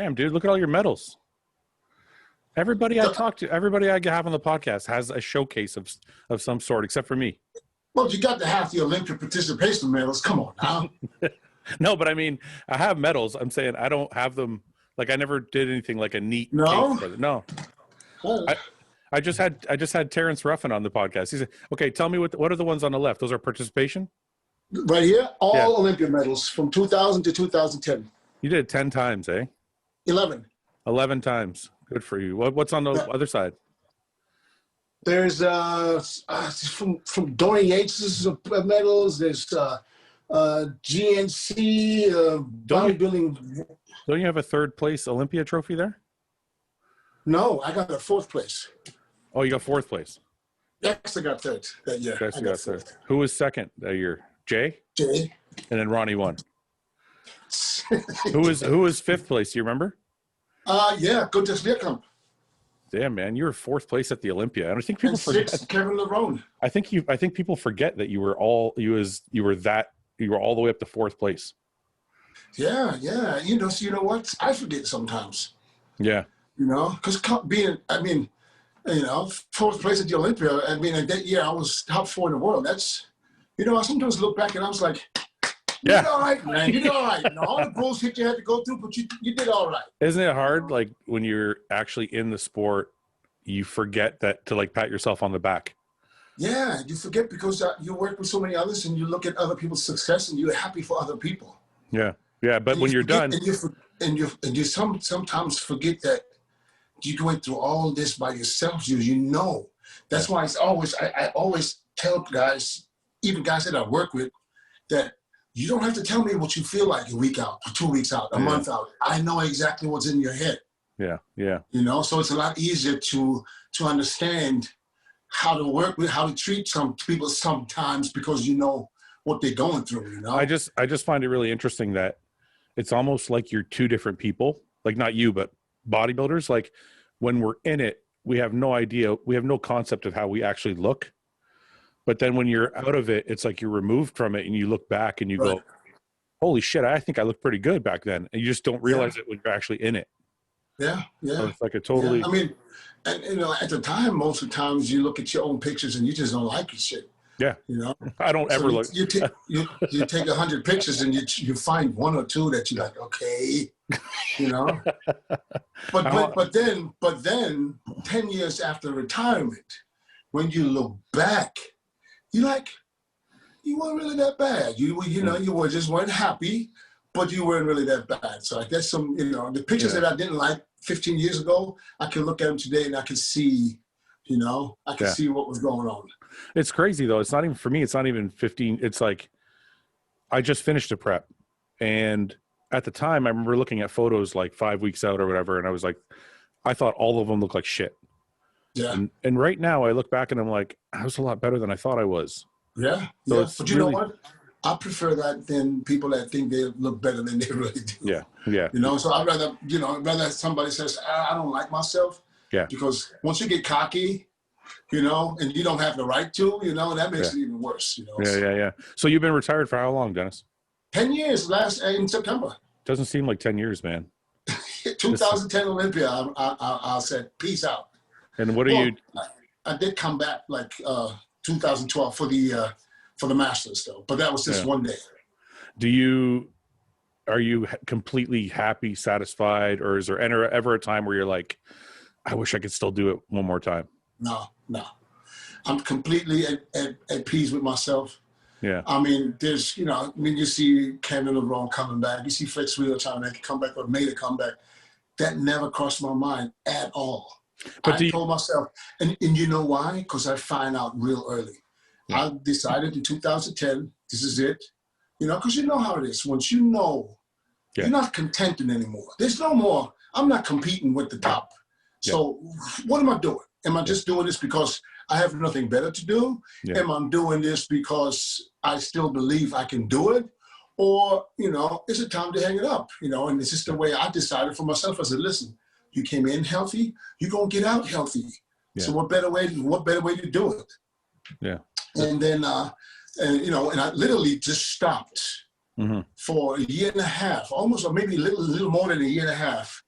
Damn, dude, look at all your medals. Everybody I talk to, everybody I have on the podcast has a showcase of some sort, except for me. Well, you got to have the Olympic participation medals. Come on now. No, but I mean, I have medals. I'm saying I don't have them. Like I never did anything like a neat. No. Case for it. No. Oh. I just had Terrence Ruffin on the podcast. He said, "Okay, tell me what are the ones on the left? Those are participation." Right here, all Olympia medals from 2000 to 2010. You did it 10 times, eh? 11. 11 times. Good for you. What's on the other side? There's from Dorian Yates' medals. There's GNC bodybuilding. Don't you have a third place Olympia trophy there? No, I got a fourth place. Oh, you got fourth place. Yes, I got third that year. Yes, I got third. Who was second that year? Jay? Jay. And then Ronnie won. Who was fifth place? Do you remember? Yeah, Gunter Vierkamp. Damn, man, you were fourth place at the Olympia. I think people forget. Sixth, Kevin Lerone. I think people forget that you were all the way up to fourth place. Yeah. You know what? I forget sometimes. Yeah. You know, because fourth place at the Olympia. I mean, that year I was top 4 in the world. That's, I sometimes look back and I was like, you did all right, man. You did all right. All the bullshit you had to go through, but you did all right. Isn't it hard? Like when you're actually in the sport, you forget that to like pat yourself on the back. Yeah, you forget because you work with so many others and you look at other people's success and you're happy for other people. Yeah. But when you're done, and you sometimes forget that you went through all this by yourself. You know. That's why I always tell guys, even guys that I work with, that you don't have to tell me what you feel like a week out, 2 weeks out, a month out. I know exactly what's in your head. Yeah. So it's a lot easier to understand how to work with, how to treat some people sometimes because you know what they're going through. I just find it really interesting that it's almost like you're two different people. Like not you, but bodybuilders. Like when we're in it, we have no idea. We have no concept of how we actually look. But then when you're out of it, it's like you're removed from it and you look back and you go, holy shit, I think I looked pretty good back then. And you just don't realize it when you're actually in it. Yeah. So it's like a totally... Yeah. I mean, and at the time, most of the times you look at your own pictures and you just don't like your shit. Yeah. I don't ever look... You take 100 pictures and you find one or two that you're like, okay, But then 10 years after retirement, when you look back, you weren't really that bad. You were just weren't happy, but you weren't really that bad. So I guess the pictures that I didn't like 15 years ago, I can look at them today and I can see, see what was going on. It's crazy though. It's not even for me. It's not even 15. It's like, I just finished a prep and at the time I remember looking at photos like 5 weeks out or whatever. And I was like, I thought all of them looked like shit. Yeah. And right now I look back and I'm like, I was a lot better than I thought I was. Yeah. So but you know what? I prefer that than people that think they look better than they really do. Yeah. So I'd rather somebody says, I don't like myself. Yeah. Because once you get cocky, and you don't have the right to, that makes it even worse, Yeah. So you've been retired for how long, Dennis? 10 years in September. Doesn't seem like 10 years, man. 2010 Olympia, I said, peace out. And what are you? I did come back like 2012 for the Masters though, but that was just one day. Are you completely happy, satisfied, or is there ever a time where you're like, I wish I could still do it one more time? No. I'm completely at peace with myself. Yeah. I mean, you see Kevin Lerone coming back, you see Flex Wheeler trying to make a comeback or made a comeback. That never crossed my mind at all. But I told myself, and you know why? Because I find out real early. Yeah. I decided in 2010, this is it. Because you know how it is. Once you know, you're not contented anymore. There's no more, I'm not competing with the top. So what am I doing? Am I just doing this because I have nothing better to do? Yeah. Am I doing this because I still believe I can do it? Or, is it time to hang it up? And this is the way I decided for myself. I said, listen, you came in healthy, you're going to get out healthy. Yeah. So what better way to do it? Yeah. And then, and I literally just stopped for a year and a half, almost, or maybe a little more than a year and a half.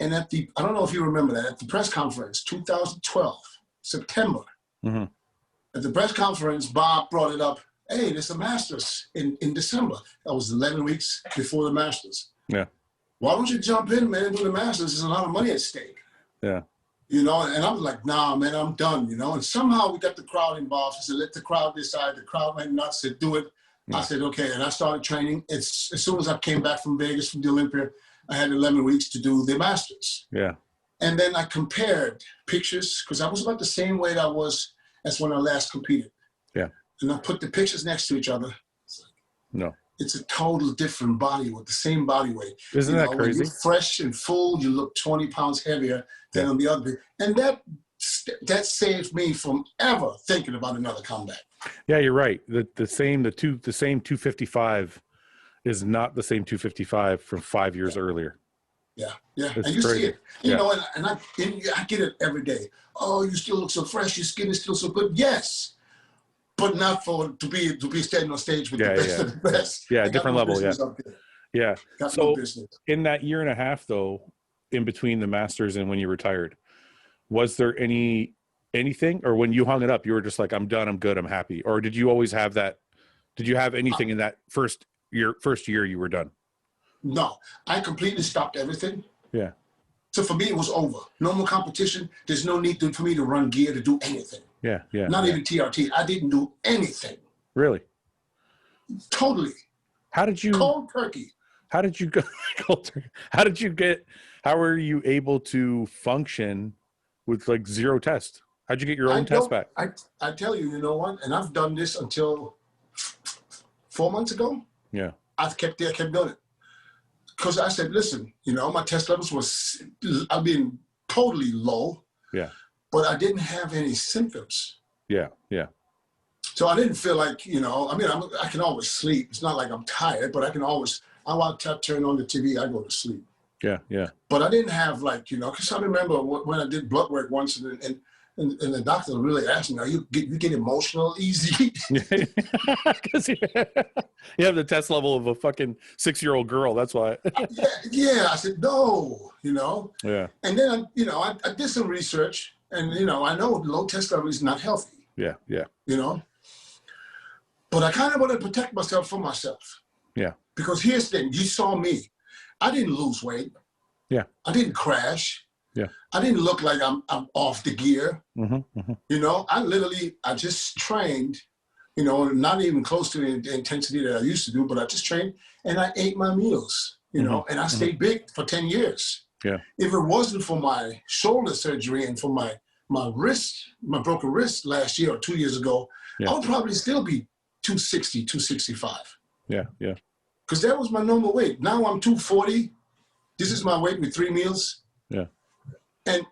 And I don't know if you remember that, at the press conference, 2012, September, at the press conference, Bob brought it up, hey, there's a Masters in December. That was 11 weeks before the Masters. Yeah. Why don't you jump in, man, and do the Masters? There's a lot of money at stake. Yeah. You know, and I was like, nah, man, I'm done, you know. And somehow we got the crowd involved. I said, let the crowd decide. The crowd went nuts, said, do it. I said, okay. And I started training. As soon as I came back from Vegas, from the Olympia, I had 11 weeks to do the Masters. Yeah. And then I compared pictures, because I was about the same weight I was as when I last competed. Yeah. And I put the pictures next to each other. It's like, no. It's a total different body with the same body weight. Isn't that crazy? When you're fresh and full, you look 20 pounds heavier than on the other. And that saved me from ever thinking about another comeback. Yeah, you're right. The same 255 is not the same 255 from 5 years earlier. Yeah, yeah. It's and you crazy. See it. You know, and I get it every day. Oh, you still look so fresh. Your skin is still so good. Yes. But not to be standing on stage with the best of the best. Yeah, different level. Yeah, yeah. So in that year and a half, though, in between the Masters and when you retired, was there anything, or when you hung it up, you were just like, I'm done, I'm good, I'm happy, or did you always have that? Did you have anything in that first year you were done? No, I completely stopped everything. Yeah. So for me, it was over. No more competition. There's no need for me to run gear to do anything. Yeah, yeah. Not even TRT. I didn't do anything. Really? Totally. How did you? Cold turkey. How did you go? Cold turkey. How were you able to function with like zero test? How'd you get your own test back? I tell you, you know what? And I've done this until 4 months ago. Yeah. I kept doing it. Because I said, listen, you know, my test levels totally low. Yeah. But I didn't have any symptoms. Yeah, yeah. So I didn't feel like, you know, I mean, I can always sleep. It's not like I'm tired, but I want to turn on the TV, I go to sleep. Yeah, yeah. But I didn't have like, you know, because I remember when I did blood work once and the doctor really asked me, you get emotional easy? Because you have the test level of a fucking 6-year-old girl. That's why. Yeah. I said, no, you know? Yeah. And then, I did some research. And, you know, I know low test level is not healthy. Yeah, yeah. You know? But I kind of want to protect myself from myself. Yeah. Because here's the thing. You saw me. I didn't lose weight. Yeah. I didn't crash. Yeah. I didn't look like I'm off the gear. Mm-hmm, mm-hmm. You know, I just trained, you know, not even close to the intensity that I used to do, but I just trained and I ate my meals, you know, and I stayed big for 10 years. Yeah. If it wasn't for my shoulder surgery and for my broken wrist last year or 2 years ago, I would probably still be 260, 265. Yeah, yeah. Because that was my normal weight. Now I'm 240. This is my weight with 3 meals. Yeah. And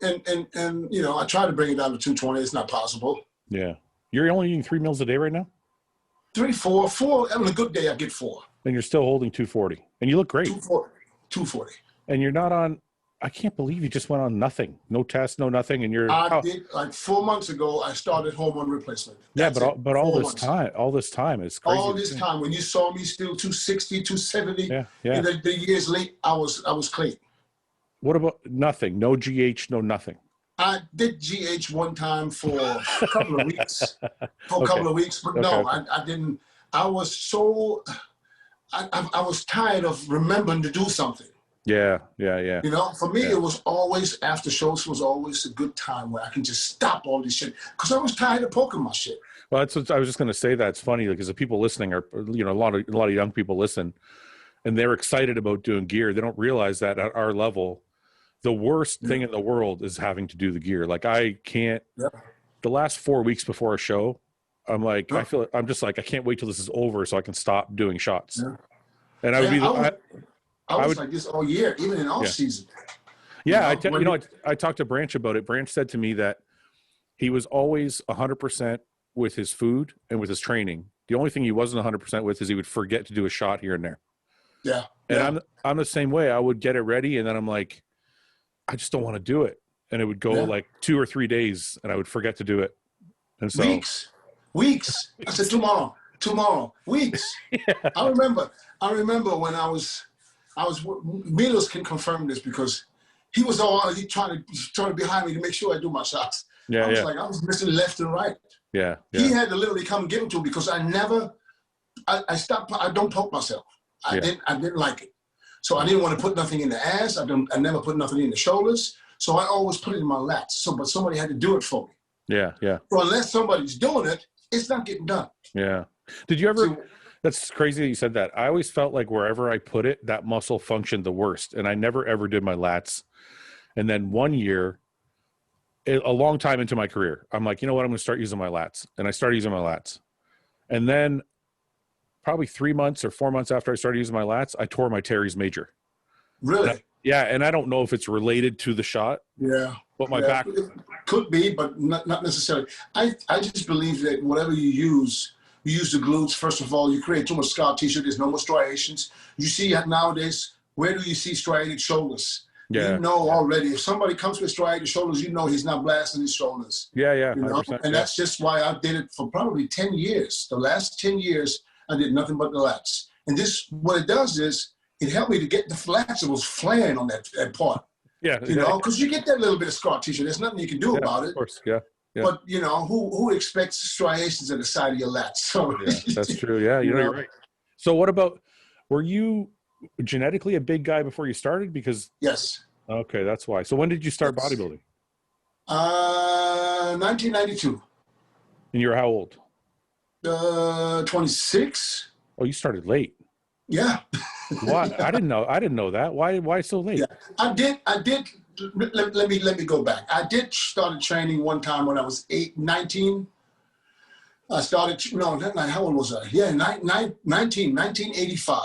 you know, I try to bring it down to 220. It's not possible. Yeah. You're only eating 3 meals a day right now? 3, 4. On a good day, I get 4. And you're still holding 240. And you look great. 240. And you're not on... I can't believe you just went on nothing. No test, no nothing, and you're... I did, like 4 months ago, I started hormone replacement. That's but all this time is crazy. All this time, when you saw me still 260, 270, and the years late, I was clean. What about nothing? No GH, no nothing? I did GH one time for a couple of weeks. But no, I didn't. I was so... I was tired of remembering to do something. Yeah. You know, for me, it was always, after shows was always a good time where I can just stop all this shit because I was tired of poking my shit. Well, that's what I was just going to say. That's funny because the people listening are, you know, a lot of young people listen and they're excited about doing gear. They don't realize that at our level, the worst thing in the world is having to do the gear. Like I can't, the last 4 weeks before a show, I'm like, I'm just like, I can't wait till this is over so I can stop doing shots. Yeah. And I would be I was like this all year, even in off season. Yeah, I talked to Branch about it. Branch said to me that he was always 100% with his food and with his training. The only thing he wasn't 100% with is he would forget to do a shot here and there. Yeah. And I'm the same way. I would get it ready, and then I'm like, I just don't want to do it. And it would go like 2 or 3 days, and I would forget to do it. And so weeks. I said tomorrow. Weeks. I remember when I was Milos can confirm this because he was trying to behind me to make sure I do my shots. Yeah, I was like, I was missing left and right. Yeah, He had to literally come and give it to me because I stopped. I don't poke myself. I didn't like it. So I didn't want to put nothing in the ass. I never put nothing in the shoulders. So I always put it in my lats. But somebody had to do it for me. Yeah, yeah. So unless somebody's doing it, it's not getting done. Yeah. Did you ever? That's crazy that you said that. I always felt like wherever I put it, that muscle functioned the worst, and I never ever did my lats. And then one year, a long time into my career, I'm like, you know what? I'm going to start using my lats, and I started using my lats. And then, probably 3 months or 4 months after I started using my lats, I tore my teres major. Really? And I don't know if it's related to the shot. Yeah. But my back it could be, but not necessarily. I just believe that whatever you use the glutes. First of all, you create too much scar tissue. There's no more striations. You see nowadays, where do you see striated shoulders? Yeah. You know already. If somebody comes with striated shoulders, you know he's not blasting his shoulders. Yeah, yeah. You know? And that's just why I did it for probably 10 years. The last 10 years, I did nothing but the lats. And this, what it does is, it helped me to get the lats that was flaring on that part. Yeah. You know, because you get that little bit of scar tissue. There's nothing you can do about it. Of course, yeah. Yeah. But, you know, who expects striations at the side of your lats? So, yeah, that's true. Yeah, you're right. So what about, were you genetically a big guy before you started? Because yes. Okay, that's why. So when did you start bodybuilding? 1992. And you were how old? 26. Oh, you started late. Yeah. Why? I didn't know that. Why so late? Yeah. I did. Let me go back. I did started training one time when I was 19. I started, how old was I? Yeah, 1985.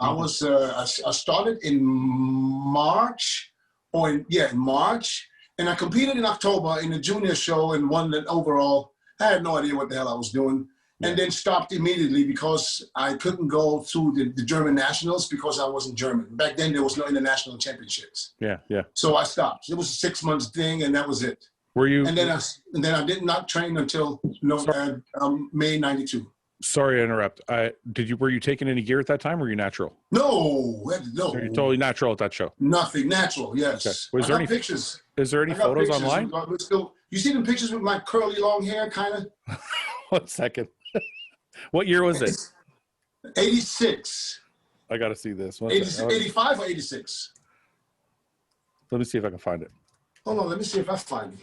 Mm-hmm. I started in March, in March, and I competed in October in the junior show and won the overall. I had no idea what the hell I was doing. And then stopped immediately because I couldn't go through the German nationals because I wasn't German. Back then, there was no international championships. Yeah, yeah. So I stopped. It was a 6 months thing, and that was it. Were you? And then I did not train until May '92. Sorry to interrupt. Were you taking any gear at that time? Or were you natural? No. So you're totally natural at that show. Nothing natural. Yes. Okay. Was there any pictures? Is there any photos online? You see them pictures with my curly long hair, kind of. 1 second. What year was it? 86. I got to see this. 85 or 86? Let me see if I can find it. Hold on. Let me see if I find it.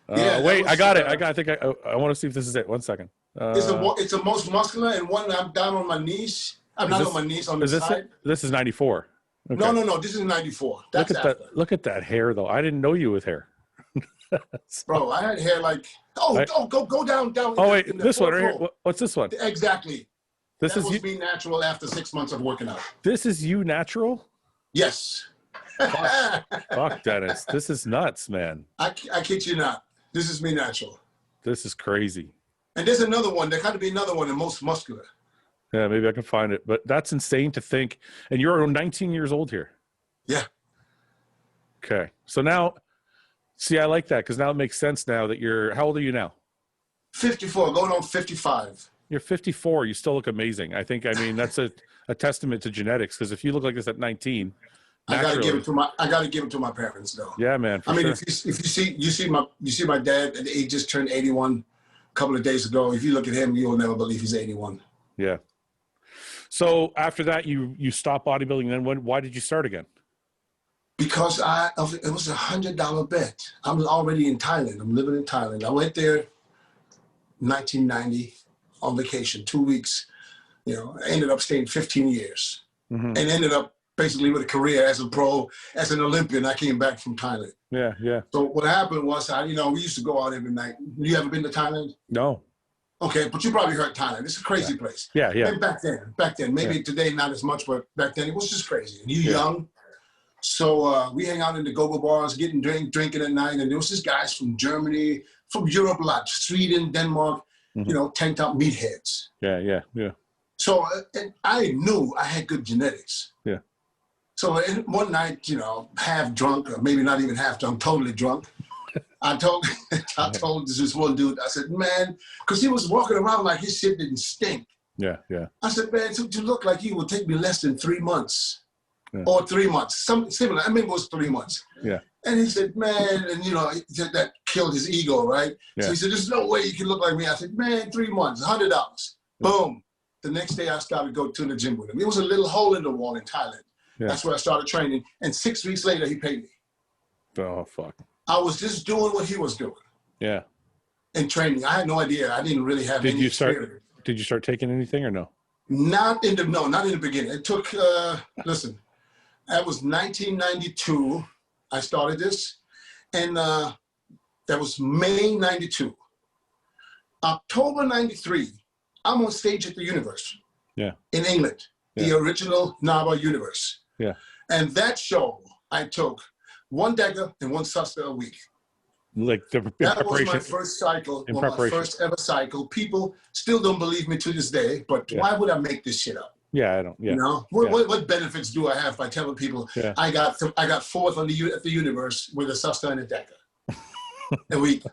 Wait, I got it. I think I want to see if this is it. 1 second. It's the most muscular, and one I'm down on my knees. I'm not on my knees, on the side. This is 94. Okay. No. This is 94. That's look at that hair, though. I didn't know you with hair. Bro, I had hair like go down. Oh wait, this one right here. What's this one? Exactly. That was me natural after 6 months of working out. This is you natural? Yes. Fuck, Dennis. This is nuts, man. I kid you not. This is me natural. This is crazy. And there's another one. There got to be another one, the most muscular. Yeah, maybe I can find it. But that's insane to think. And you're 19 years old here. Yeah. Okay. So now, see, I like that because now it makes sense now that how old are you now? 54, going on 55. You're 54. You still look amazing. I mean, that's a testament to genetics because if you look like this at 19, I gotta give it to my parents though. Yeah, man. I mean, if you see my dad, he just turned 81 a couple of days ago. If you look at him, you'll never believe he's 81. Yeah. So after that, you stopped bodybuilding. Then why did you start again? Because it was $100 bet. I'm already in Thailand. I'm living in Thailand. I went there 1990 on vacation, 2 weeks. I ended up staying 15 years and ended up basically with a career as a pro, as an Olympian. I came back from Thailand. Yeah, yeah. So what happened was, we used to go out every night. You ever been to Thailand? No. Okay, but you probably heard Thailand. It's a crazy place. Yeah, yeah. And back then, maybe today not as much, but back then it was just crazy. And you're young. So we hang out in the go-go bars, getting drinking at night. And there was this guys from Germany, from Europe a lot, Sweden, Denmark, tank top meatheads. Yeah, yeah, yeah. So and I knew I had good genetics. Yeah. So one night, half drunk, or maybe not even half drunk, totally drunk. I told this one dude, I said, man, because he was walking around like his shit didn't stink. Yeah, yeah. I said, man, to look like you would take me less than 3 months. or 3 months, something similar. I mean, it was 3 months. Yeah. And he said, man, and that killed his ego, right? Yeah. So he said, there's no way you can look like me. I said, man, 3 months, $100. Boom. The next day I started to go to the gym with him. It was a little hole in the wall in Thailand. Yeah. That's where I started training. And 6 weeks later, he paid me. Oh, fuck. I was just doing what he was doing. Yeah. In training. I had no idea. I didn't really have any experience. Did you start taking anything or no? Not in the beginning. It took, listen, that was 1992. I started this. And that was May 92. October 93, I'm on stage at the Universe. Yeah. In England. Yeah. The original NABA Universe. Yeah. And that show, I took 1 Dagger and 1 Suster a week. Like that was my first cycle, my first ever cycle. People still don't believe me to this day, but why would I make this shit up? Yeah, I don't. Yeah. You know, what benefits do I have by telling people I got 4th at the Universe with a Suster and a Dagger a week?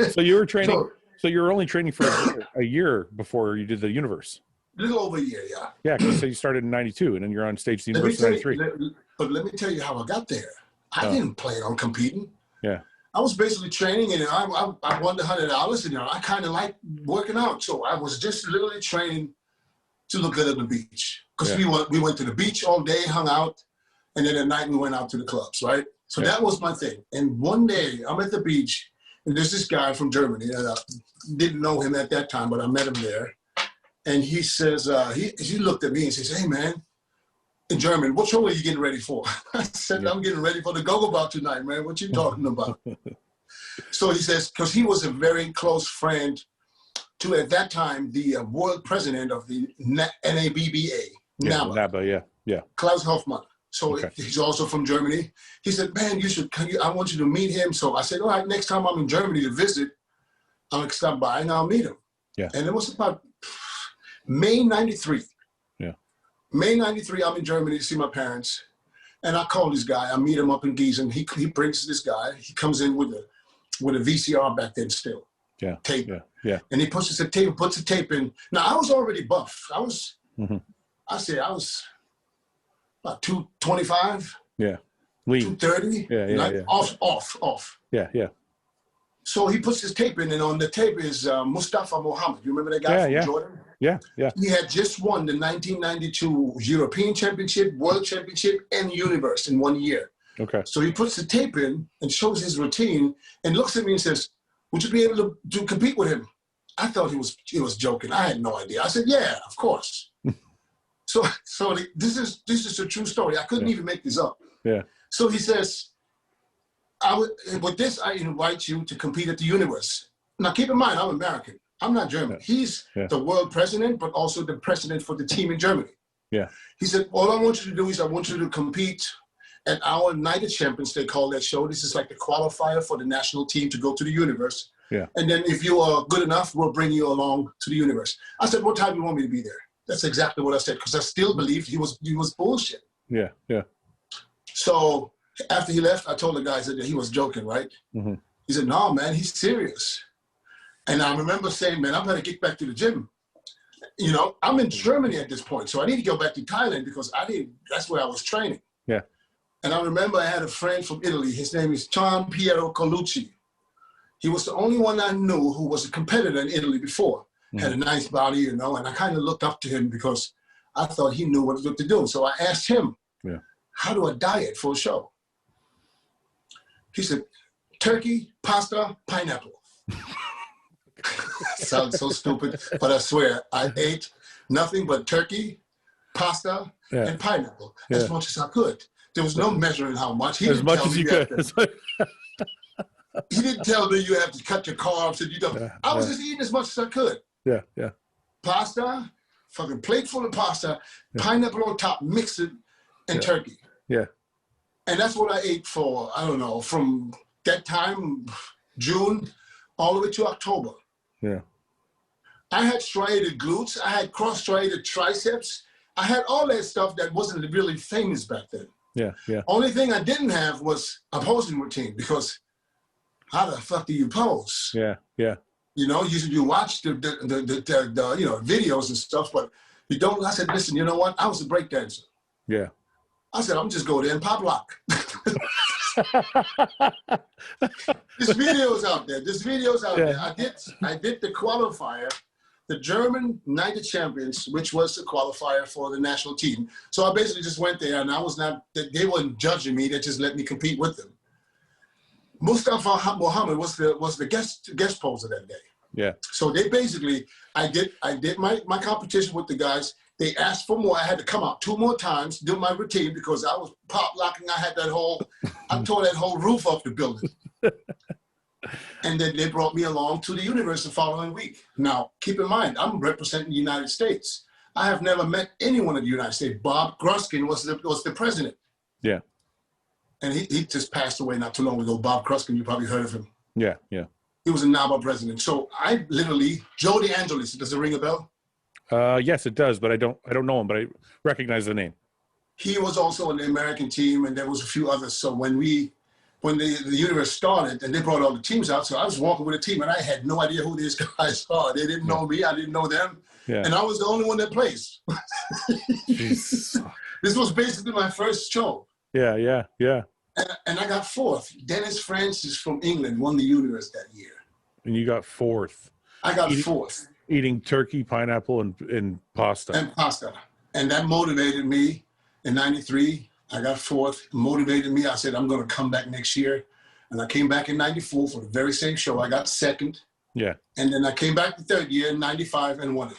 So you were training. So you were only training for a year before you did the Universe. A little over a year, yeah. Yeah, because so you started in 92, and then you're on stage the Universe in 93. But let me tell you how I got there. I didn't plan on competing. Yeah. I was basically training, and I won the $100, and I kind of like working out. So I was just literally training to look good at the beach. Because we went to the beach all day, hung out, and then at night we went out to the clubs, right? So that was my thing. And one day I'm at the beach, and there's this guy from Germany. And I didn't know him at that time, but I met him there. And he says, he looked at me and says, hey, man, in German, what show are you getting ready for? I said, I'm getting ready for the Go-Go Bout tonight, man. What you talking about? So he says, because he was a very close friend to, at that time, the world president of the NABBA. NABBA, yeah. Klaus Hoffmann. So he's also from Germany. He said, man, I want you to meet him. So I said, all right, next time I'm in Germany to visit, I'm going to stop by and I'll meet him. Yeah. And it was about May 93. May 93, I'm in Germany to see my parents. And I call this guy. I meet him up in Gießen. He brings this guy. He comes in with a VCR back then still. Yeah. Tape. Yeah. And he puts the tape in. Now, I was already buff. I was about 225. Yeah. Lean. 230. Yeah. Off. Yeah. So he puts his tape in, and on the tape is Mustafa Mohammed. You remember that guy from Jordan? Yeah. He had just won the 1992 European Championship, World Championship, and Universe in 1 year. Okay. So he puts the tape in and shows his routine and looks at me and says, would you be able to compete with him? I thought he was joking. I had no idea. I said, yeah, of course. So this is a true story. I couldn't even make this up. Yeah. So he says, with this, I invite you to compete at the Universe. Now, keep in mind, I'm American. I'm not German. He's the world president, but also the president for the team in Germany. Yeah. He said, all I want you to do is I want you to compete at our Night of Champions, they call that show. This is like the qualifier for the national team to go to the Universe. Yeah. And then if you are good enough, we'll bring you along to the Universe. I said, what time do you want me to be there? That's exactly what I said, because I still believed he was bullshit. Yeah. So after he left, I told the guys that he was joking, right? Mm-hmm. He said, no, man, he's serious. And I remember saying, man, I'm going to get back to the gym. I'm in Germany at this point, so I need to go back to Thailand because that's where I was training. Yeah. And I remember I had a friend from Italy. His name is Gian Piero Colucci. He was the only one I knew who was a competitor in Italy before. Mm-hmm. Had a nice body, and I kind of looked up to him because I thought he knew what to do. So I asked him, how do I diet for a show? He said, turkey, pasta, pineapple. Sounds so stupid, but I swear, I ate nothing but turkey, pasta, and pineapple as much as I could. There was no measuring how much. As much as you could. He didn't tell me you have to cut your carbs. I was just eating as much as I could. Yeah. Pasta, fucking plate full of pasta, pineapple on top, mix it, and turkey. Yeah. And that's what I ate for, I don't know, from that time, June, all the way to October. Yeah. I had striated glutes. I had cross-striated triceps. I had all that stuff that wasn't really famous back then. Yeah. Only thing I didn't have was a posing routine, because how the fuck do you pose? Yeah. You watch the videos and stuff, but you don't. I said, listen, you know what? I was a break dancer. Yeah. I said, I'm just go there and pop lock. This video's out there. There. I did the qualifier, the German Night of Champions, which was the qualifier for the national team. So I basically just went there, and they weren't judging me. They just let me compete with them. Mustafa Muhammad was the guest poser that day. Yeah. So they basically, I did my competition with the guys. They asked for more. I had to come out 2 more times, do my routine, because I was pop locking. I tore that whole roof off the building. And then they brought me along to the universe the following week. Now, keep in mind, I'm representing the United States. I have never met anyone in the United States. Bob Gruskin was the president. Yeah. And he just passed away not too long ago. Bob Gruskin, you probably heard of him. Yeah, yeah. He was a NABA president. So I literally, Joe DeAngelis, does it ring a bell? Yes, it does, but I don't know him, but I recognize the name. He was also on the American team, and there was a few others. So when the universe started, and they brought all the teams out, so I was walking with a team, and I had no idea who these guys are. They didn't know me, I didn't know them, and I was the only one that placed. This was basically my first show. Yeah. And I got 4th. Dennis Francis from England won the universe that year. And you got 4th. I got 4th. Eating turkey, pineapple, and pasta. And that motivated me in 93. I got 4th. It motivated me. I said, I'm going to come back next year. And I came back in 94 for the very same show. I got 2nd. Yeah. And then I came back the 3rd year in 95 and won it.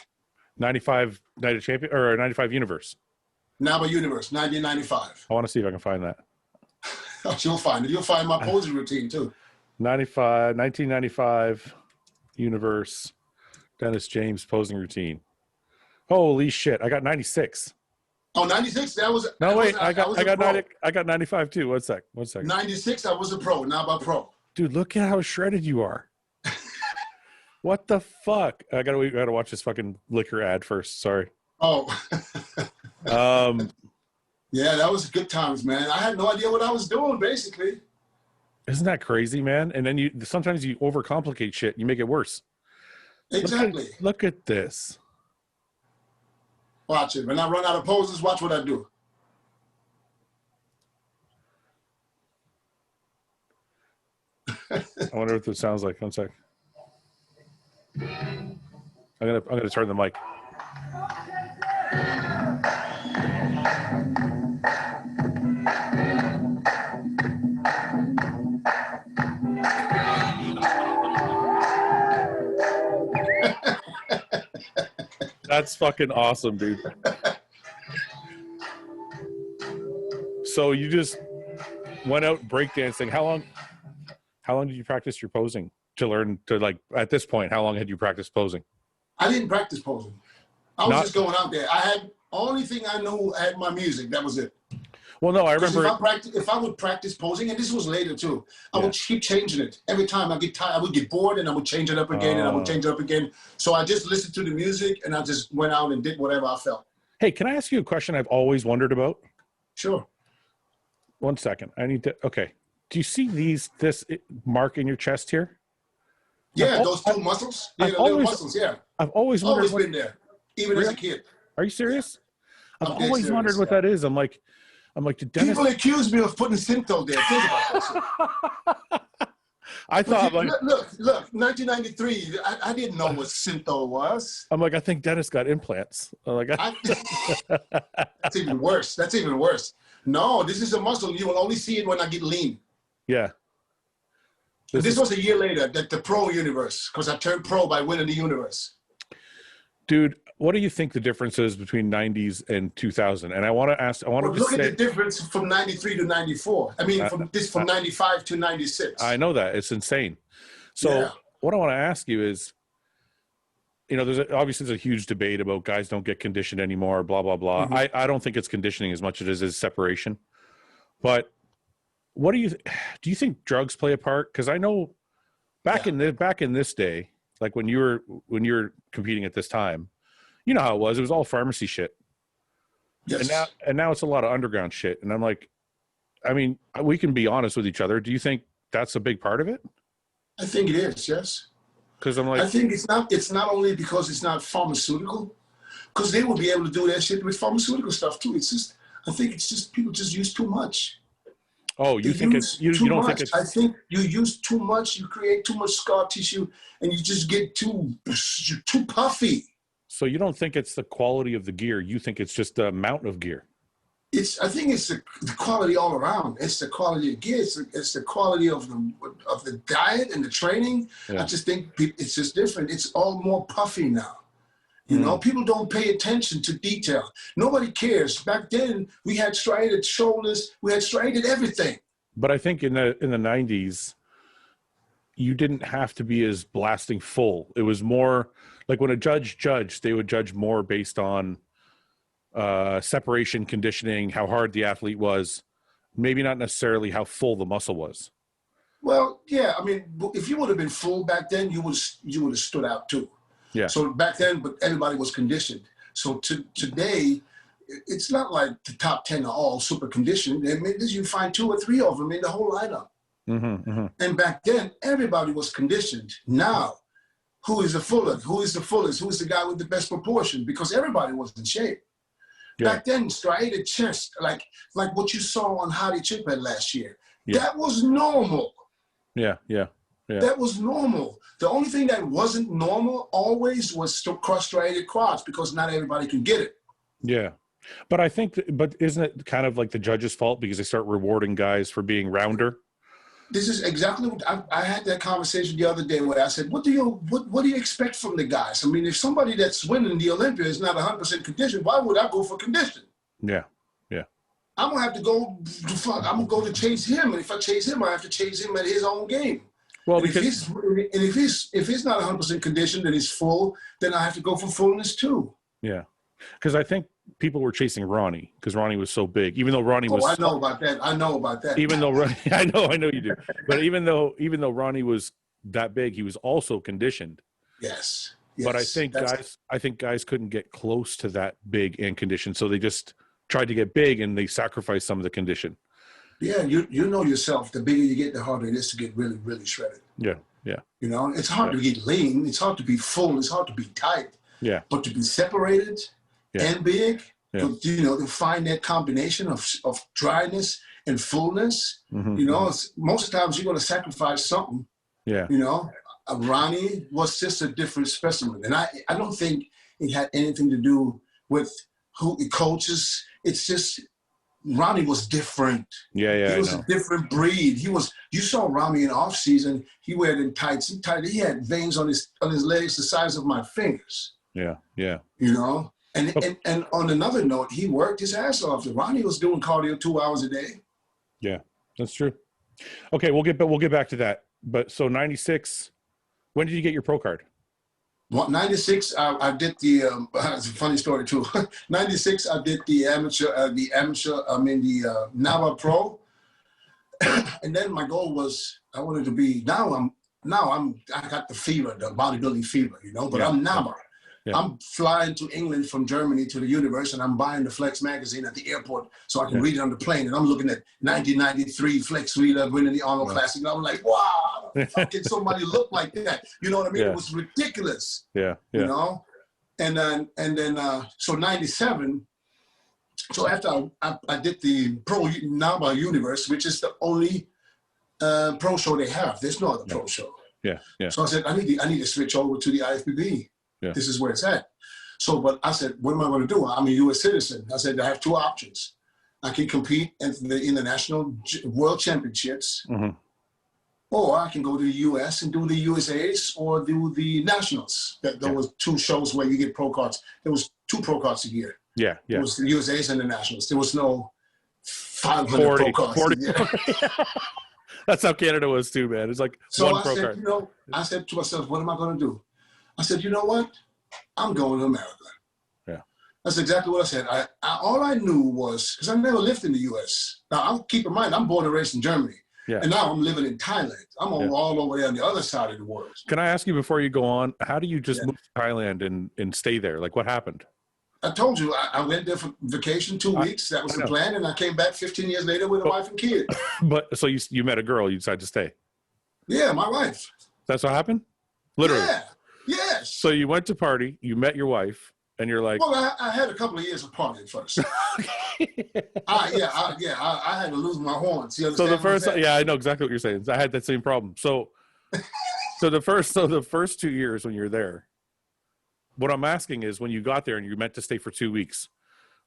95 Night of Champion or 95 Universe? NABA Universe, 1995. I want to see if I can find that. You'll find it. You'll find my posing routine too. 1995 Universe. Dennis James posing routine. Holy shit! I got 96. Oh, 96. That was no wait. I got 95 too. One sec. 96. I was a pro. Now I'm a pro. Dude, look at how shredded you are. What the fuck? I gotta watch this fucking liquor ad first. Sorry. Oh. Yeah, that was good times, man. I had no idea what I was doing, basically. Isn't that crazy, man? And then sometimes you overcomplicate shit. You make it worse. Exactly. Look at this. Watch it. When I run out of poses, watch what I do. I wonder what this sounds like. One sec. I'm gonna turn the mic. That's fucking awesome, dude. So you just went out breakdancing. How long did you practice your posing to learn to, like, at this point, how long had you practiced posing? I didn't practice posing. I was just going out there. Only thing I know, I had my music. That was it. Well, no, I remember. If I would practice posing, and this was later too, I would keep changing it. Every time I get tired, I would get bored, and I would change it up again, and I would change it up again. So I just listened to the music, and I just went out and did whatever I felt. Hey, can I ask you a question I've always wondered about? Sure. 1 second. I need to. Okay. Do you see this mark in your chest here? Yeah, those 2 muscles. Yeah, the little muscles. Yeah. I've always wondered. Always been there, even as a kid. Are you serious? I've always wondered what that is. I'm like, did Dennis... People accuse me of putting Synto there. Think about that. I thought, like... Look, 1993, I didn't know what Synto was. I'm like, I think Dennis got implants. That's even worse. No, this is a muscle. You will only see it when I get lean. Yeah. This was a year later, the pro universe, because I turned pro by winning the universe. Dude, what do you think the difference is between 90s and 2000? And I want to ask, look at the difference from 93 to 94. I mean, from 95 to 96. I know that. It's insane. So what I want to ask you is, there's obviously a huge debate about guys don't get conditioned anymore, blah, blah, blah. Mm-hmm. I don't think it's conditioning as much as it is separation. But what do you think drugs play a part? Because I know back in this day, like when you were competing at this time, you know how it was all pharmacy shit. Yes. And now it's a lot of underground shit. And I'm like, I mean, we can be honest with each other. Do you think that's a big part of it? I think it is, yes. Because I'm like, I think it's not only because it's not pharmaceutical, because they will be able to do that shit with pharmaceutical stuff too. It's just, I think it's just people just use too much. Oh, you think it's you don't think it's? I think you use too much. You create too much scar tissue, and you just get too puffy. So you don't think it's the quality of the gear? You think it's just the amount of gear? I think it's the quality all around. It's the quality of gear. It's the quality of the diet and the training. Yeah. I just think it's just different. It's all more puffy now. You know, people don't pay attention to detail. Nobody cares. Back then, we had striated shoulders. We had striated everything. But I think in the 90s, you didn't have to be as blasting full. It was more like when a judge judged, they would judge more based on separation, conditioning, how hard the athlete was, maybe not necessarily how full the muscle was. Well, yeah. I mean, if you would have been full back then, you would have stood out too. Yeah. So back then, but everybody was conditioned. So today, it's not like the top 10 are all super conditioned. I mean, you find 2 or 3 of them in the whole lineup. And back then, everybody was conditioned. Now, who is the fullest? Who is the fullest? Who is the guy with the best proportion? Because everybody was in shape. Yeah. Back then, striated chest, like what you saw on Hadi Chiphead last year, that was normal. Yeah. That was normal. The only thing that wasn't normal always was cross-striated quads because not everybody can get it. Yeah. But I think, but isn't it kind of like the judge's fault because they start rewarding guys for being rounder? This is exactly what I had that conversation the other day where I said, what do you expect from the guys? I mean, if somebody that's winning the Olympia is not 100% conditioned, why would I go for condition? Yeah. I'm going to have to go, I'm going to go to chase him. And if I chase him, I have to chase him at his own game. Well, and because if he's not 100% conditioned and he's full, then I have to go for fullness too. Yeah, because I think people were chasing Ronnie because Ronnie was so big. Even though Ronnie was, I know about that. Even though I know you do. But even though Ronnie was that big, he was also conditioned. Yes. But I think guys couldn't get close to that big and conditioned, so they just tried to get big and they sacrificed some of the condition. Yeah, you know yourself. The bigger you get, the harder it is to get really, really shredded. Yeah. You know, it's hard to get lean. It's hard to be full. It's hard to be tight. Yeah. But to be separated and big, to find that combination of dryness and fullness, you know, most of the times you're going to sacrifice something. Yeah. You know, Ronnie was just a different specimen. And I don't think it had anything to do with who the coaches. It's just Ronnie was different. Yeah. He was a different breed. You saw Ronnie in off season. He wear them tights. He had veins on his legs the size of my fingers. Yeah. You know, and on another note, he worked his ass off. Ronnie was doing cardio 2 hours a day. Yeah, that's true. Okay, we'll get back to that. But so 96, when did you get your pro card? 96, I did the, it's a funny story too. 96, I did the NABA Pro. And then my goal was, I wanted to be, I got the fever, the bodybuilding fever, you know, but I'm NABA. Yeah. I'm flying to England from Germany to the universe, and I'm buying the Flex magazine at the airport so I can read it on the plane. And I'm looking at 1993 Flex Wheeler winning the Arnold Classic. And I'm like, wow, how the fuck can somebody look like that? You know what I mean? It was ridiculous. Yeah. You know? And then so 97, so after I did the Pro NABA Universe, which is the only pro show they have. There's no other pro show. Yeah. So I said, I need to switch over to the IFBB. Yeah. This is where it's at. So, but I said, what am I going to do? I'm a U.S. citizen. I said, I have 2 options. I can compete in the international world championships, or I can go to the U.S. and do the USAs or do the nationals. There was 2 shows where you get pro cards. There was 2 pro cards a year. Yeah. It was the USAs and the nationals. There was no 500 pro cards. 40. That's how Canada was too, man. It's like one pro card. You know, I said to myself, what am I going to do? I said, you know what? I'm going to America. Yeah. That's exactly what I said. All I knew was, because I never lived in the U.S. Now, I'll keep in mind, I'm born and raised in Germany. Yeah. And now I'm living in Thailand. I'm all over there on the other side of the world. Can I ask you before you go on, how do you just move to Thailand and stay there? Like, what happened? I told you, I went there for vacation 2 weeks. That was the plan. And I came back 15 years later with a wife and kid. But so you met a girl, you decided to stay? Yeah, my wife. That's what happened? Literally? Yeah. Yes. So you went to party, you met your wife, And you're like, well, I had a couple of years of partying first. I had to lose my horns. You so understand? I know exactly what you're saying. I had that same problem. So the first 2 years when you're there, what I'm asking is when you got there and you meant to stay for 2 weeks,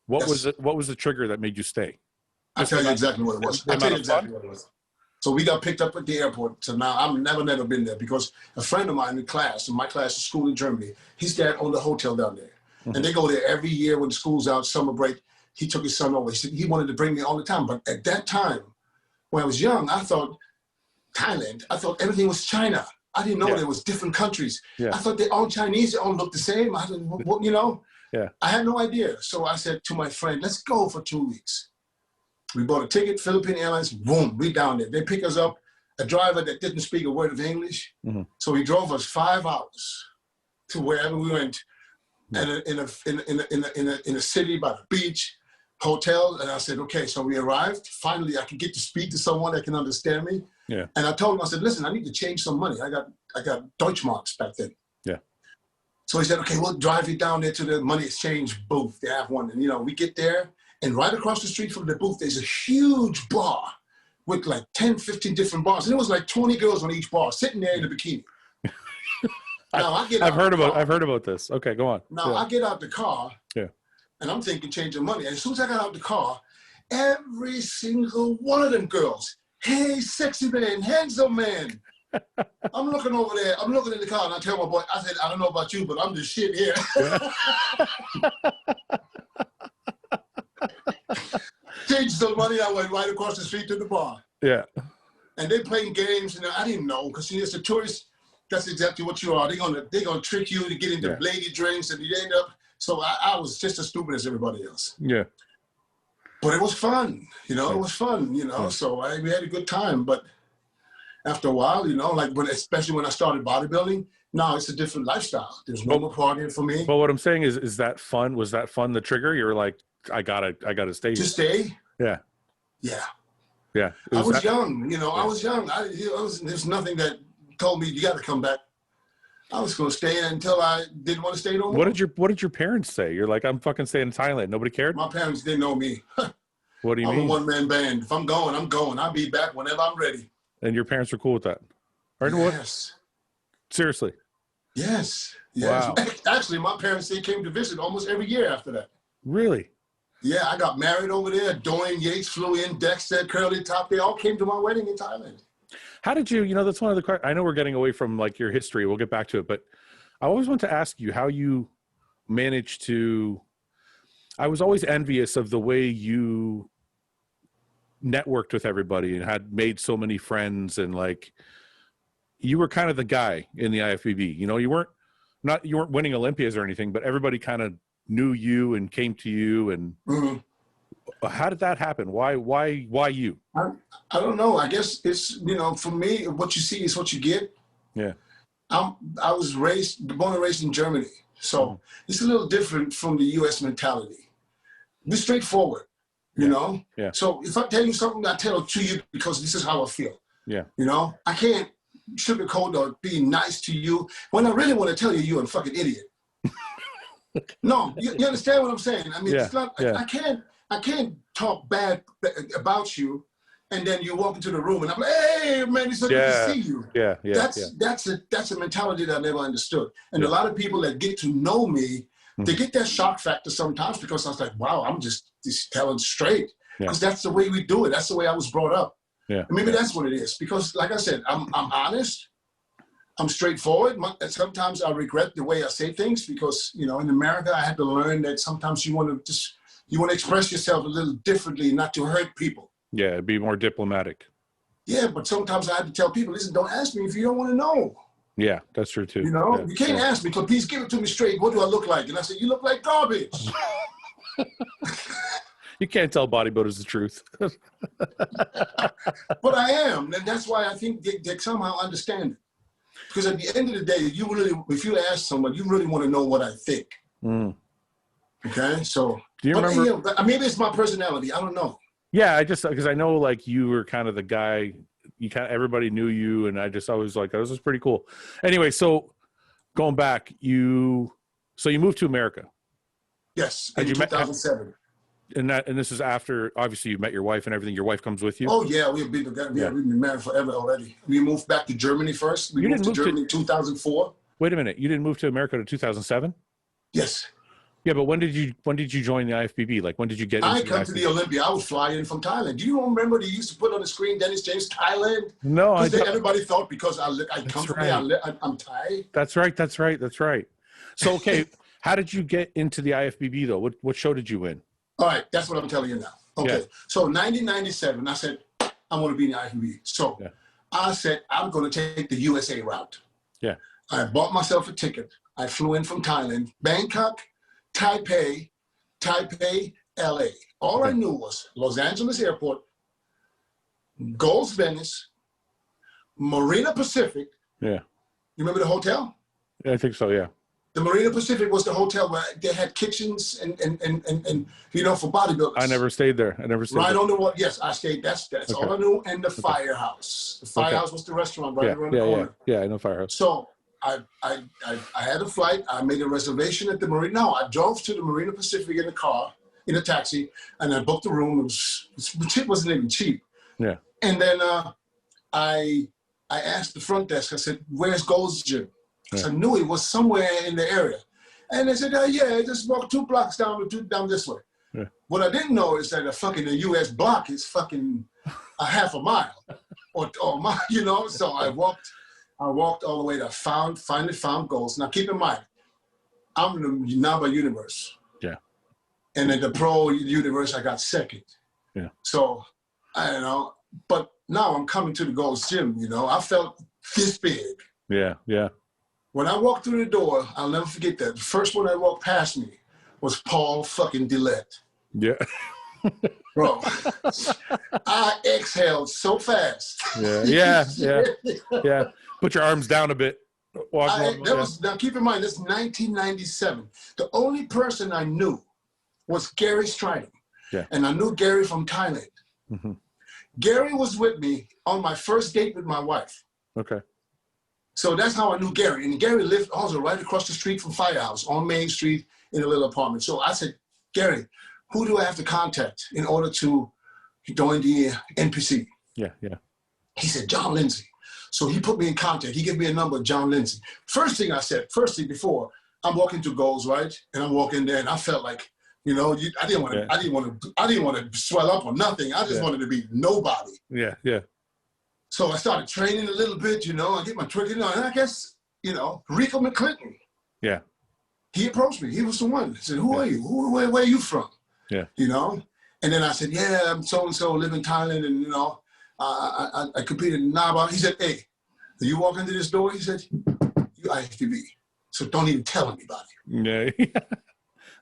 what was the trigger that made you stay? I'll tell you exactly what it was. So we got picked up at the airport. So now I've never been there because a friend of mine in my class, school in Germany, his dad owned a hotel down there. Mm-hmm. And they go there every year when school's out, summer break. He took his son over. He said he wanted to bring me all the time. But at that time, when I was young, I thought Thailand. I thought everything was China. I didn't know there was different countries. Yeah. I thought they all Chinese. They all looked the same. I didn't, Yeah. I had no idea. So I said to my friend, let's go for 2 weeks. We bought a ticket, Philippine Airlines, boom, we down there. They pick us up, a driver that didn't speak a word of English. Mm-hmm. So he drove us 5 hours to wherever we went, and in a city by the beach, hotel. And I said, okay, so we arrived. Finally, I could get to speak to someone that can understand me. Yeah. And I told him, I said, listen, I need to change some money. I got Deutschmarks back then. Yeah. So he said, okay, we'll drive you down there to the money exchange booth. They have one. And, we get there. And right across the street from the booth, there's a huge bar with like 10, 15 different bars. And it was like 20 girls on each bar sitting there in a bikini. I've heard about this. Okay, go on. Now I get out the car. Yeah. And I'm thinking changing money. And as soon as I got out the car, every single one of them girls, hey, sexy man, handsome man. I'm looking over there. I'm looking in the car and I tell my boy, I said, I don't know about you, but I'm the shit here. Changed some money. I went right across the street to the bar. Yeah. And they playing games, and I didn't know because as a tourist, that's exactly what you are. They're gonna trick you to get into lady drinks, and you end up. So I was just as stupid as everybody else. Yeah. But it was fun, It was fun, So we had a good time. But after a while, especially when I started bodybuilding, now it's a different lifestyle. There's no more partying for me. But what I'm saying is that fun? Was that fun? The trigger? You were like, I gotta stay. To stay? Yeah. Yeah. Yeah. I was young, I was young. There's nothing that told me you got to come back. I was going to stay until I didn't want to stay no more. What did your parents say? You're like, I'm fucking staying in Thailand. Nobody cared? My parents didn't know me. What do you mean? I'm a one-man band. If I'm going, I'm going. I'll be back whenever I'm ready. And your parents were cool with that? Yes. Seriously? Yes. Wow. Actually, my parents, they came to visit almost every year after that. Really? Yeah, I got married over there. Dorian Yates flew in, Dexter, Curly Top. They all came to my wedding in Thailand. How did you, that's one of the questions. I know we're getting away from like your history. We'll get back to it. But I always want to ask you how you managed to, I was always envious of the way you networked with everybody and had made so many friends. And like, you were kind of the guy in the IFBB. You weren't winning Olympias or anything, but everybody kind of knew you and came to you. And how did that happen? Why you? I don't know. I guess it's, for me, what you see is what you get. Yeah. I was born and raised in Germany. So it's a little different from the U.S. mentality. Be straightforward, Yeah. So if I tell you something, I tell it to you because this is how I feel. Yeah. I can't sugarcoat or be nice to you when I really want to tell you you're a fucking idiot. No, you understand what I'm saying? I mean, it's not. Yeah. I can't talk bad about you, and then you walk into the room and I'm like, "Hey, man, it's so good to see you." Yeah, yeah. That's a mentality that I never understood. And a lot of people that get to know me, they get that shock factor sometimes because I was like, "Wow, I'm just telling straight," because that's the way we do it. That's the way I was brought up. Yeah, and maybe that's what it is. Because, like I said, I'm honest. I'm straightforward. Sometimes I regret the way I say things because, in America, I had to learn that sometimes you want to express yourself a little differently, not to hurt people. Yeah, be more diplomatic. Yeah, but sometimes I had to tell people, listen, don't ask me if you don't want to know. Yeah, that's true too. You can't ask me, so please give it to me straight. What do I look like? And I said, you look like garbage. You can't tell bodybuilders the truth. But I am, and that's why I think they somehow understand it. Because at the end of the day, if you ask someone, you really want to know what I think. Okay, so do you remember? Maybe it's my personality. I don't know. Yeah, because I know like you were kind of the guy. Everybody knew you, and I just always like, oh, this is pretty cool. Anyway, so going back, you moved to America. Yes, in 2007. And this is after, obviously, you met your wife and everything. Your wife comes with you? Oh, yeah, we've been married forever already. We moved back to Germany first. We moved to Germany in 2004. Wait a minute. You didn't move to America to 2007? Yes. Yeah, but when did you join the IFBB? Like, when did you get into I come to the Olympia. I would fly in from Thailand. Do you remember they used to put on the screen Dennis James, Thailand? No, I don't. Everybody thought because I'm Thai. That's right. So, okay, how did you get into the IFBB, though? What show did you win? All right, that's what I'm telling you now. Okay, so 1997, I said, I want to be in the IFBB. So I said, I'm going to take the USA route. Yeah. I bought myself a ticket. I flew in from Thailand, Bangkok, Taipei, LA. All I knew was Los Angeles Airport, Gold's Venice, Marina Pacific. Yeah. You remember the hotel? Yeah, I think so, yeah. The Marina Pacific was the hotel where they had kitchens and for bodybuilders. I never stayed there. Right on the wall. Yes, I stayed. That's all I knew. And the Firehouse. The Firehouse was the restaurant right around the corner. Yeah, I know Firehouse. So I had a flight. I made a reservation at the Marina. No, I drove to the Marina Pacific in a car, in a taxi, and I booked a room. It wasn't even cheap. Yeah. And then I asked the front desk. I said, "Where's Gold's Gym?" So I knew it was somewhere in the area. And they said, just walk 2 blocks down this way. Yeah. What I didn't know is that the US block is fucking a half a mile or a mile, So I walked all the way to finally found Gold's. Now keep in mind, I'm in the NABA universe. Yeah. And in the pro universe, I got second. Yeah. So I don't know, but now I'm coming to the Gold's Gym, I felt this big. Yeah, yeah. When I walked through the door, I'll never forget that. The first one that walked past me was Paul fucking Dillette. Yeah. Bro, I exhaled so fast. Yeah. Put your arms down a bit. Now keep in mind, this is 1997. The only person I knew was Gary Stridham. Yeah. And I knew Gary from Thailand. Mm-hmm. Gary was with me on my first date with my wife. Okay. So that's how I knew Gary. And Gary lived also right across the street from Firehouse on Main Street in a little apartment. So I said, Gary, who do I have to contact in order to join the NPC? Yeah. He said, John Lindsay. So he put me in contact. He gave me a number of John Lindsay. First thing before, I'm walking to Gold's, right? And I'm walking there and I felt like, I didn't want to swell up or nothing. I just wanted to be nobody. Yeah. So I started training a little bit, I get my trick, and I guess, Rico McClinton. Yeah. He approached me. He was the one. He said, who are you? Where are you from? Yeah. And then I said, I'm so-and-so, live in Thailand, and, I competed in NABA. He said, hey, you walk into this door? He said, you IFBB, so don't even tell anybody. Yeah.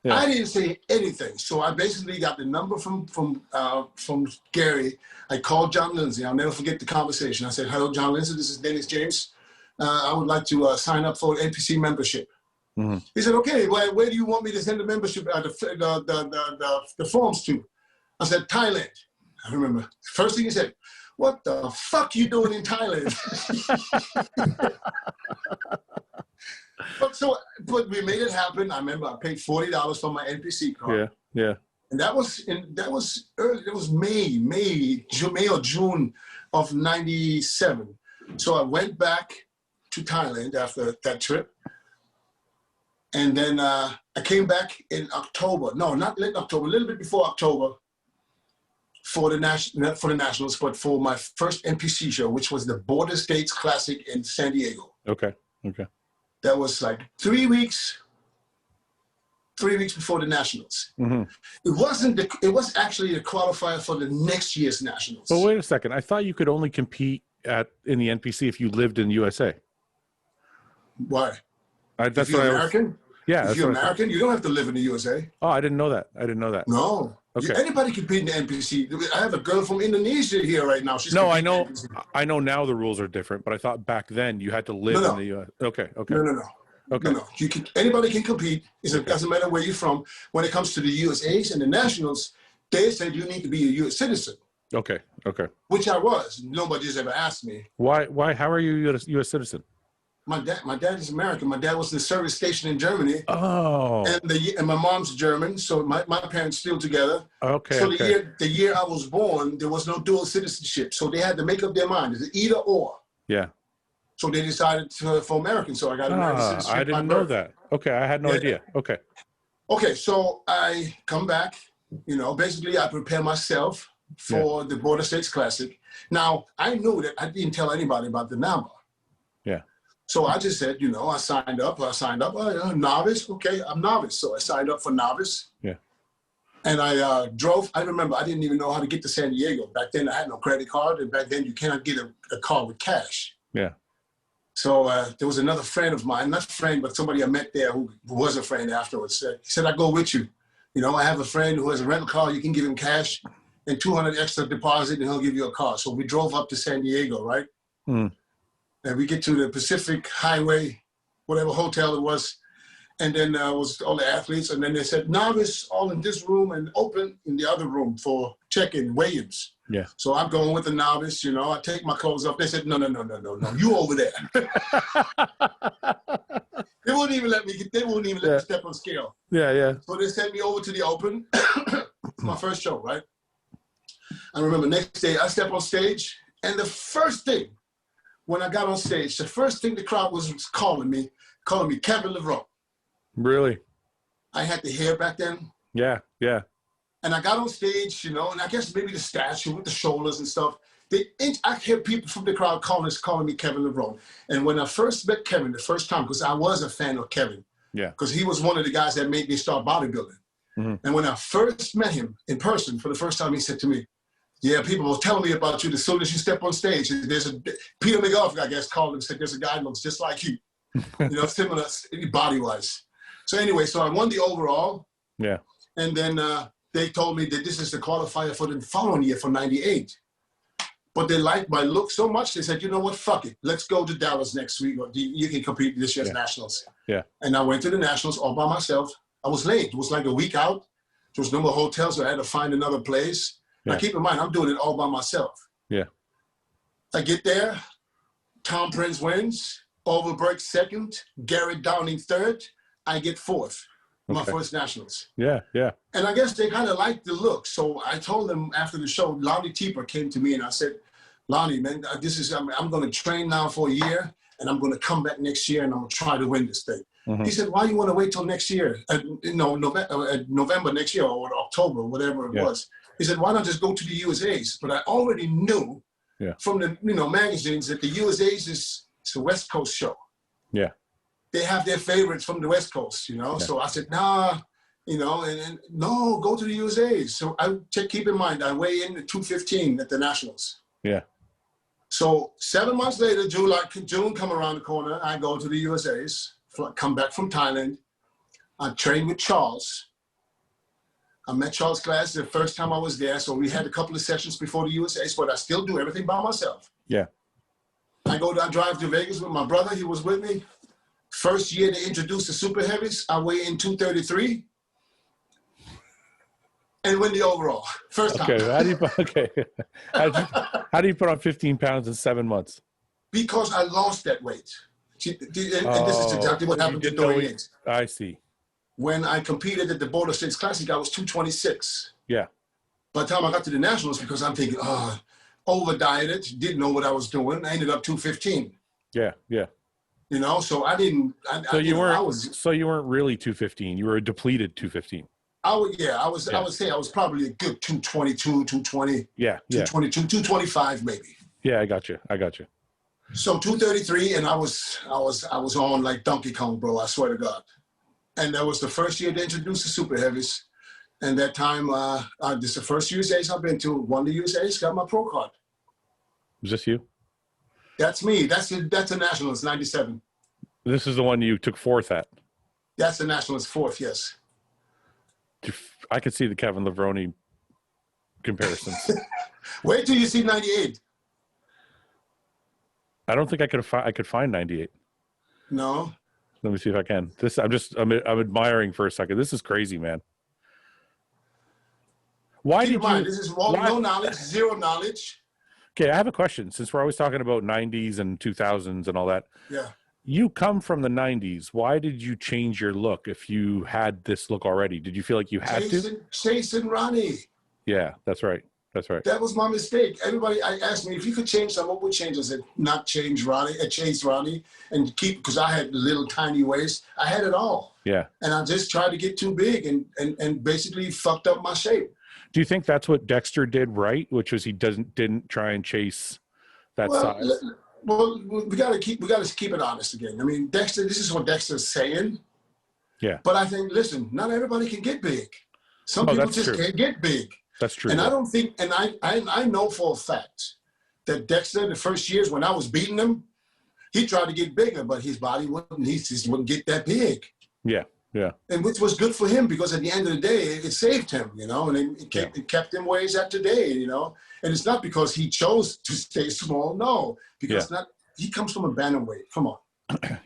Yeah. I didn't say anything, so I basically got the number from Gary. I called John Lindsay. I'll never forget the conversation. I said, "Hello, John Lindsay. This is Dennis James. I would like to sign up for NPC membership." Mm-hmm. He said, "Okay. Where do you want me to send the membership? The forms to?" I said, "Thailand." I remember. First thing he said, "What the fuck you doing in Thailand?" But we made it happen. I remember I paid $40 for my NPC card. Yeah. And that was early. It was May or June of '97. So I went back to Thailand after that trip, and then I came back in October. No, not late October. A little bit before October for the nationals, but for my first NPC show, which was the Border States Classic in San Diego. Okay. That was like 3 weeks before the nationals. Mm-hmm. It was actually a qualifier for the next year's nationals. But wait a second. I thought you could only compete in the NPC if you lived in the USA. Why? That's if you're American? Yeah. If you're American, you don't have to live in the USA. Oh, I didn't know that. No. Okay. Anybody can compete in the NPC. I have a girl from Indonesia here right now. I know now the rules are different, but I thought back then you had to live in the US. Okay. No. Okay. No. Anybody can compete. It doesn't matter where you're from. When it comes to the USAs and the nationals, they said you need to be a U.S. citizen. Okay. Which I was. Nobody's ever asked me. Why? How are you a U.S. citizen? My dad is American. My dad was in the service station in Germany. Oh. And my mom's German, so my parents still together. Okay. So the year I was born, there was no dual citizenship. So they had to make up their mind. It's either or. Yeah. So they decided for American. So I got American citizenship. I didn't know that. Okay, I had no idea. Okay. Okay, so I come back. Basically I prepare myself for the Border States Classic. Now, I knew that I didn't tell anybody about the number. Yeah. So I just said, I signed up. Novice. Okay, I'm novice. So I signed up for novice. Yeah. And I drove. I remember I didn't even know how to get to San Diego. Back then, I had no credit card. And back then, you cannot get a car with cash. Yeah. So there was another friend of mine, not a friend, but somebody I met there who was a friend afterwards. He said, I'll go with you. I have a friend who has a rental car. You can give him cash and $200 extra deposit, and he'll give you a car. So we drove up to San Diego, right? Mm. And we get to the Pacific Highway, whatever hotel it was. And then was all the athletes. And then they said, novice, all in this room and open in the other room for check-in, weigh-ins. Yeah. So I'm going with the novice, I take my clothes off. They said, no, you over there. They wouldn't even let me step on scale. Yeah. So they sent me over to the open. My first show, right? I remember next day I step on stage, and the first thing when I got on stage, the first thing the crowd was calling me Kevin LeBron. Really? I had the hair back then. Yeah. And I got on stage, and I guess maybe the statue with the shoulders and stuff. I hear people from the crowd calling me Kevin LeBron. And when I first met Kevin the first time, because I was a fan of Kevin. Yeah. Because he was one of the guys that made me start bodybuilding. Mm-hmm. And when I first met him in person for the first time, he said to me, yeah, people were telling me about you as soon as you step on stage. There's Peter McGough, I guess, called him and said, there's a guy who looks just like you, similar body-wise. So anyway, so I won the overall. Yeah. And then they told me that this is the qualifier for the following year for 98. But they liked my look so much, they said, you know what, fuck it. Let's go to Dallas next week. You can compete this year's Nationals. Yeah. And I went to the Nationals all by myself. I was late. It was like a week out. There was no more hotels, so I had to find another place. Yeah. Now, keep in mind, I'm doing it all by myself. Yeah. I get there. Tom Prince wins. Overberg second. Garrett Downing third. I get fourth. My first Nationals. Yeah. And I guess they kind of liked the look. So I told them after the show, Lonnie Tieper came to me and I said, Lonnie, man, I'm going to train now for a year and I'm going to come back next year and I'm going to try to win this thing. Mm-hmm. He said, why you want to wait till next year? November next year or October, whatever it was. He said, why not just go to the USAs? But I already knew from the magazines that the USAs is a West Coast show. Yeah. They have their favorites from the West Coast, Yeah. So I said, nah, and no, go to the USAs. So keep in mind, I weigh in at 215 at the Nationals. Yeah. So 7 months later, June come around the corner, I go to the USAs, come back from Thailand. I trained with Charles. I met Charles Glass the first time I was there. So we had a couple of sessions before the USAs, but I still do everything by myself. Yeah. I drive to Vegas with my brother. He was with me. First year they introduced the super heavies, I weigh in 233 and win the overall. First time. How do you put on 15 pounds in 7 months? Because I lost that weight. And this is exactly what happened to Dorian Yates. I see. When I competed at the Border States Classic, I was 226. Yeah. By the time I got to the Nationals, because I'm thinking, over dieted, didn't know what I was doing. I ended up 215. Yeah. So I didn't. You weren't really 215. You were a depleted 215. I would say I was probably a good 222, 220. Yeah. 222, 225 maybe. Yeah, I got you. So 233, and I was on like Donkey Kong, bro. I swear to God. And that was the first year they introduced the super heavies. And that time, this is the first USAs I've been to. Won the USAs, got my pro card. Was this you? That's me. That's the Nationals, 97. This is the one you took fourth at. That's the Nationals fourth, yes. I could see the Kevin Levrone comparisons. Wait till you see 98. I don't think I could find 98. No. Let me see if I can. I'm admiring for a second. This is crazy, man. Keep in mind, this is no knowledge, zero knowledge. Okay, I have a question. Since we're always talking about 90s and 2000s and all that. Yeah. you come from the 90s. Why did you change your look if you had this look already? Did you feel like you had to? Chasing Ronnie. Yeah, that's right. That's right. That was my mistake. Everybody asked me, if you could change something, what would change? I said, not change Ronnie, chase Ronnie and keep, because I had little tiny waist. I had it all. Yeah. And I just tried to get too big and basically fucked up my shape. Do you think that's what Dexter did right, which was he didn't try and chase that size? Well, we gotta keep it honest again. I mean, Dexter, this is what Dexter's saying. Yeah. But I think, listen, not everybody can get big. Some people just can't get big. That's true. And I don't think, and I know for a fact that Dexter, the first years when I was beating him, he tried to get bigger, but his body wouldn't get that big. Yeah, yeah. And which was good for him, because at the end of the day, it saved him, you know, and it kept him where he's at today, you know. And it's not because he chose to stay small, no, because he comes from a bantamweight. Come on.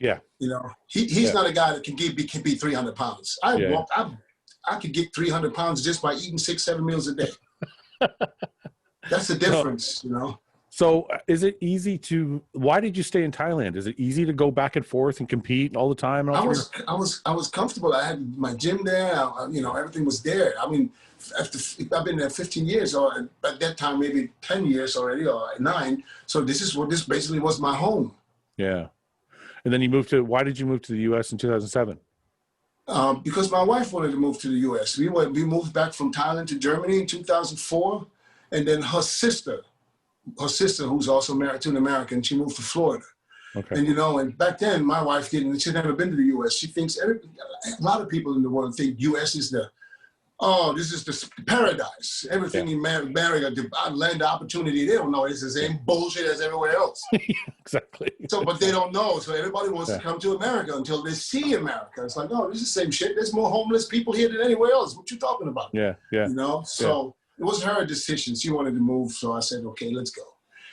Yeah. You know, he's not a guy that can be 300 pounds. I could get 300 pounds just by eating 6-7 meals a day. That's the difference, you know. So is it easy why did you stay in Thailand? Is it easy to go back and forth and compete all the time? I was comfortable. I had my gym there, you know, everything was there. I mean, I've been there 15 years, or at that time, maybe 10 years already, or 9. So this basically was my home. Yeah. And then why did you move to the U.S. in 2007? Because my wife wanted to move to the U.S. We moved back from Thailand to Germany in 2004. And then her sister, who's also married to an American, she moved to Florida. Okay. And, you know, and back then my wife she'd never been to the U.S. She thinks, a lot of people in the world think U.S. is this is the paradise. Everything in America, the land of opportunity. They don't know it's the same bullshit as everywhere else. Exactly. So, but they don't know. So everybody wants to come to America until they see America. It's like, oh, this is the same shit. There's more homeless people here than anywhere else. What you talking about? Yeah, yeah. You know? So it was her decision. She wanted to move. So I said, okay, let's go.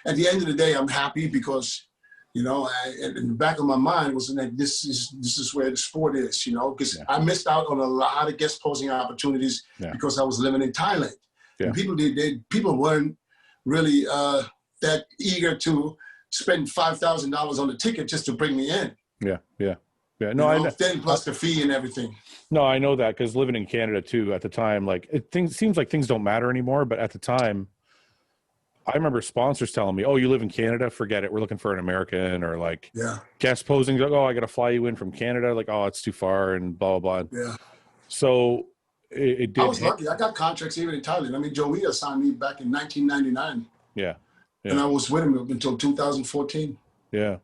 At the end of the day, I'm happy because, you know, in the back of my mind was that this is where the sport is, you know, because I missed out on a lot of guest posing opportunities because I was living in Thailand. Yeah. And people weren't really that eager to spend $5,000 on the ticket just to bring me in. Yeah, yeah, yeah. No, I know. Then plus the fee and everything. No, I know that because living in Canada too at the time, like seems like things don't matter anymore, but at the time, I remember sponsors telling me, "Oh, you live in Canada? Forget it. We're looking for an American," or like guest posing. Like, "Oh, I got to fly you in from Canada." Like, "Oh, it's too far," and blah blah blah. Yeah. So it did. I was lucky. I got contracts even in Thailand. I mean, Joe Mia signed me back in 1999. Yeah. And I was with him until 2014. Yeah.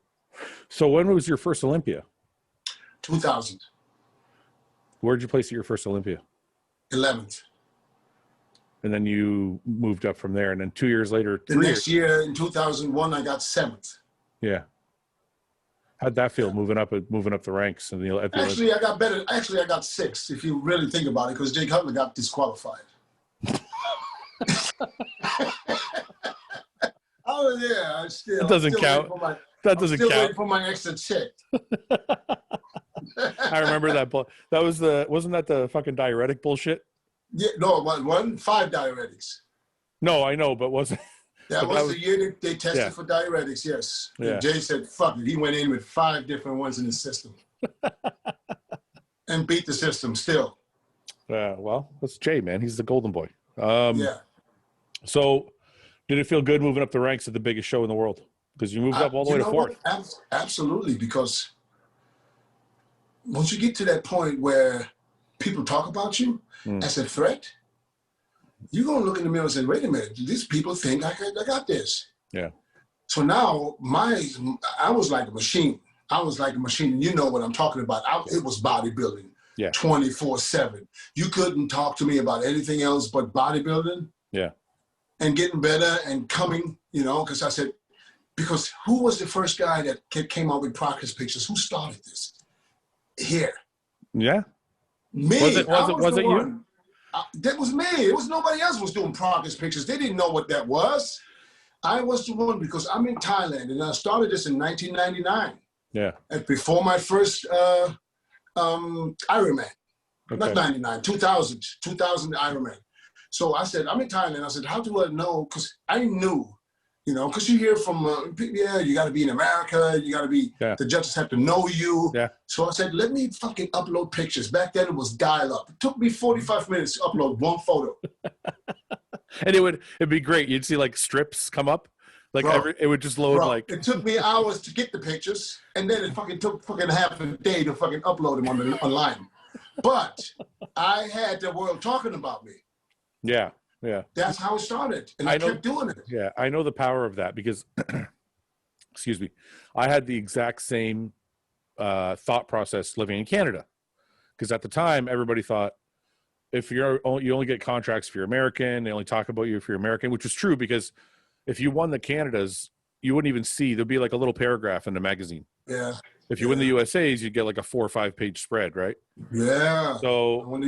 So when was your first Olympia? 2000. Where did you place at your first Olympia? 11th. And then you moved up from there. And then 2 years later, the next year in 2001, I got 7th. Yeah. How'd that feel moving up the ranks? And Actually, I got better. Actually, I got 6th, if you really think about it, because Jake Cutler got disqualified. Oh yeah, that doesn't count. That doesn't count. Waiting for my extra check. I remember that. That was wasn't that the fucking diuretic bullshit? Yeah, no, it wasn't 5 diuretics. No, I know, but wasn't. That was the year they tested for diuretics. Yes. Yeah. And Jay said, "Fuck it." He went in with 5 different ones in his system, and beat the system still. Well, that's Jay, man. He's the golden boy. Yeah. So, did it feel good moving up the ranks at the biggest show in the world? Because you moved up all the way to 4th. Absolutely, because once you get to that point where people talk about you as a threat, you're going to look in the mirror and say, wait a minute, these people think I got this. Yeah. So now I was like a machine. I was like a machine. You know what I'm talking about. It was bodybuilding 24/7. You couldn't talk to me about anything else but bodybuilding. Yeah. And getting better and coming, you know, because who was the first guy that came out with progress pictures? Who started this? Here. Yeah. Me. Was it you? That was me. It was nobody else was doing progress pictures. They didn't know what that was. I was the one because I'm in Thailand and I started this in 1999. Yeah. And before my first Ironman. Okay. Not 99, 2000 Ironman. So I said, I'm in Thailand. I said, how do I know? Because I knew, You know, because you hear from, you got to be in America. You got to be, the judges have to know you. Yeah. So I said, let me fucking upload pictures. Back then it was dial up. It took me 45 minutes to upload one photo. And it'd be great. You'd see like strips come up. Like it would just load like. It took me hours to get the pictures. And then it fucking took half a day to fucking upload them online. But I had the world talking about me. Yeah. Yeah. That's how it started. And I kept doing it. Yeah. I know the power of that because, excuse me, I had the exact same thought process living in Canada. Because at the time, everybody thought if you only get contracts if you're American, they only talk about you if you're American, which is true because if you won the Canadas, you wouldn't even see, there'd be like a little paragraph in the magazine. Yeah. If you win the USA's, you'd get like a 4 or 5 page spread, right? Yeah. So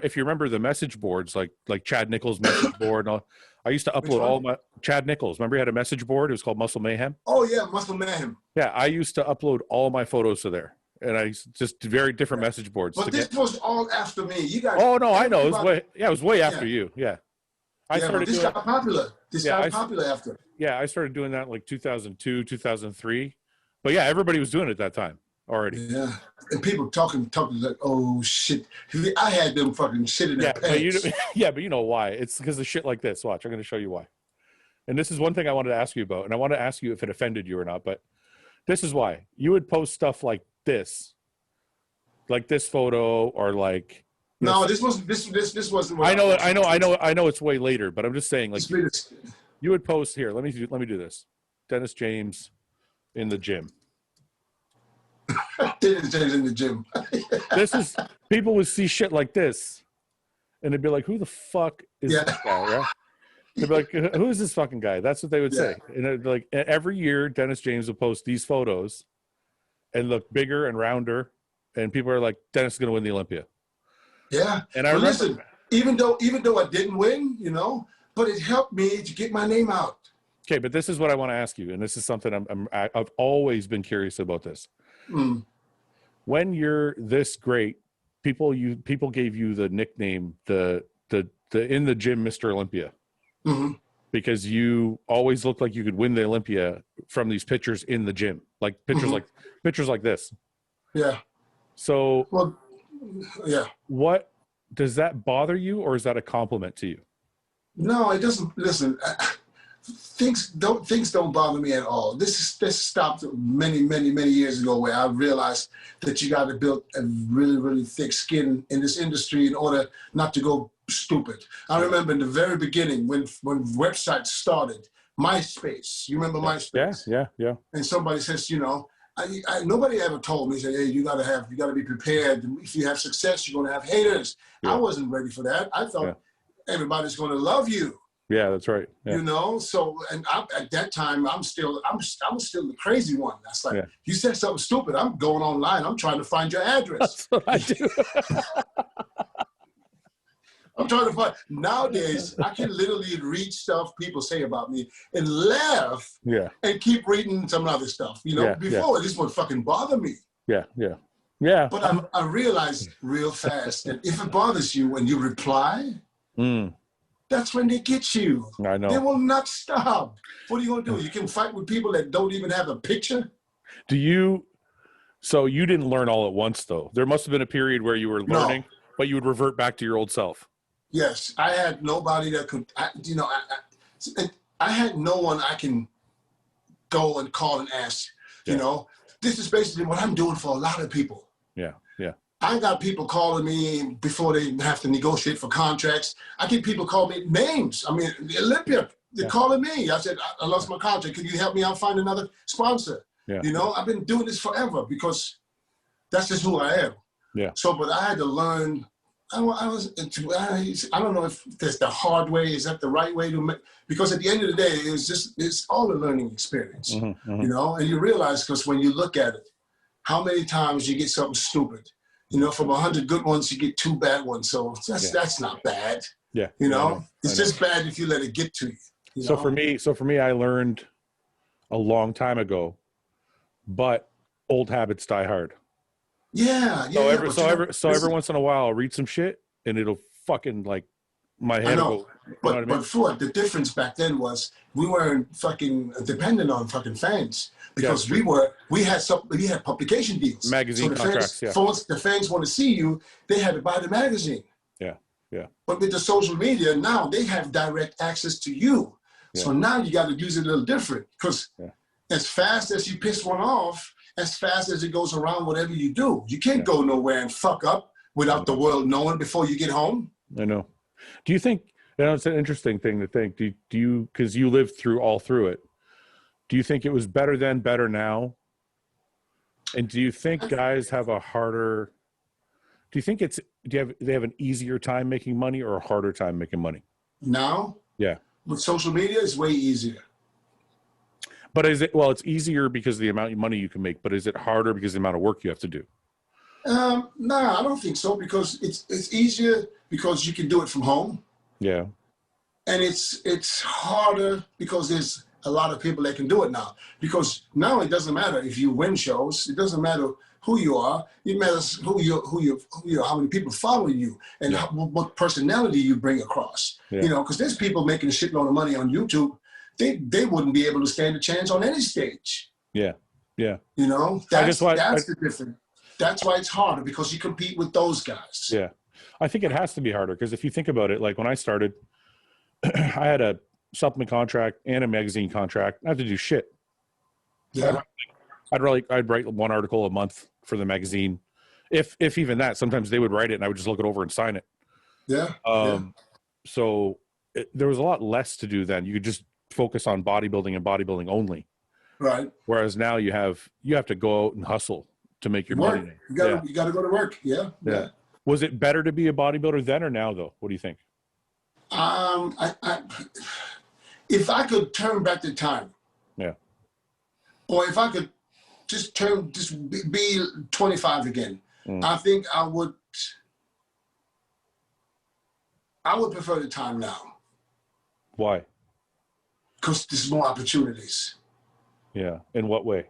if you remember the message boards, like Chad Nichols' message board, and all, I used to upload all my Chad Nichols. Remember he had a message board? It was called Muscle Mayhem. Oh yeah, Muscle Mayhem. Yeah, I used to upload all my photos to there, and I just very different message boards. But this was all after me. You guys. Oh no, I know. It was way after you. Yeah. This got popular. This got popular after. Yeah, I started doing that in like 2002, 2003. But yeah, everybody was doing it at that time already. Yeah, and people talking like, oh shit. I had them fucking shit in their pants. But you know why? It's because of shit like this. Watch, I'm going to show you why. And this is one thing I wanted to ask you about, and I want to ask you if it offended you or not. But this is why you would post stuff like this photo, or like. No, this wasn't. What I know. It's way later, but I'm just saying, like, you would post here. Let me do this. Dennis James in the gym. Dennis James in the gym. This is, people would see shit like this, and they'd be like, "Who the fuck is this guy?" Right? They'd be like, "Who is this fucking guy?" That's what they would say. And it'd be like, every year, Dennis James would post these photos, and look bigger and rounder, and people are like, "Dennis is going to win the Olympia." Yeah, and I remember, listen, even though I didn't win, but it helped me to get my name out. Okay, but this is what I want to ask you, and this is something I've always been curious about this. When you're this great, people gave you the nickname the in the gym Mr. Olympia, because you always looked like you could win the Olympia from these pictures in the gym, like pictures like this. Yeah. So. Well, yeah. What does that bother you, or is that a compliment to you? No, it doesn't. Listen. Things don't bother me at all. This stopped many years ago, where I realized that you got to build a really, really thick skin in this industry in order not to go stupid. I remember in the very beginning when websites started, MySpace. You remember MySpace? Yeah. And somebody says, nobody ever told me, say, hey, you got to be prepared. If you have success, you're going to have haters. Yeah. I wasn't ready for that. I thought everybody's going to love you. Yeah, that's right. Yeah. So, and at that time, I was still the crazy one. That's like, you said something stupid, I'm going online, I'm trying to find your address. That's what I do. I'm trying to find, nowadays, I can literally read stuff people say about me and laugh and keep reading some other stuff. Before, this would fucking bother me. Yeah. But I realized real fast that if it bothers you when you reply, that's when they get you. I know. They will not stop. What are you going to do? You can fight with people that don't even have a picture? So you didn't learn all at once, though. There must have been a period where you were learning, but you would revert back to your old self. Yes. I had nobody that could, I had no one I can go and call and ask, This is basically what I'm doing for a lot of people. Yeah. I got people calling me before they have to negotiate for contracts. I get people call me names. I mean, Olympia, they're calling me. I said, I lost my contract. Can you help me out find another sponsor? Yeah. I've been doing this forever because that's just who I am. Yeah. So, but I had to learn. I don't know if that's the hard way. Is that the right way to make? Because at the end of the day, it's all a learning experience. And you realize, because when you look at it, how many times you get something stupid. From 100 good ones, you get 2 bad ones. So that's not bad. Yeah. It's just bad if you let it get to you. So for me, I learned a long time ago, but old habits die hard. Yeah. So every once in a while, I'll read some shit and it'll fucking like my head will go. But Fouad, the difference back then was we weren't fucking dependent on fucking fans because we had publication deals, magazine contracts. The fans want to see you, they had to buy the magazine. Yeah. But with the social media now, they have direct access to you. Yeah. So now you got to use it a little different because as fast as you piss one off, as fast as it goes around, whatever you do, you can't go nowhere and fuck up without the world knowing before you get home. I know. Do you think? It's an interesting thing to think. Do you, because you lived all through it, do you think it was better then, better now? And do you think guys have a harder, do you think they have an easier time making money or a harder time making money? Now? Yeah. With social media, it's way easier. But it's easier because of the amount of money you can make, but is it harder because of the amount of work you have to do? No, I don't think so because it's easier because you can do it from home. Yeah. And it's harder because there's a lot of people that can do it now. Because now it doesn't matter if you win shows. It doesn't matter who you are. It matters who you how many people follow you and what personality you bring across. Yeah. Because there's people making a shitload of money on YouTube. They wouldn't be able to stand a chance on any stage. Yeah. Yeah. That's the difference. That's why it's harder because you compete with those guys. Yeah. I think it has to be harder because if you think about it, like when I started, I had a supplement contract and a magazine contract. I had to do shit. Yeah. I'd write one article a month for the magazine. If even that, sometimes they would write it and I would just look it over and sign it. Yeah. So there was a lot less to do then. You could just focus on bodybuilding and bodybuilding only. Right. Whereas now you have to go out and hustle to make your money. You got to go to work. Yeah. Was it better to be a bodybuilder then or now though? What do you think? If I could turn back the time. Yeah. Or if I could just be 25 again, I think I would prefer the time now. Why? Because there's more opportunities. Yeah. In what way?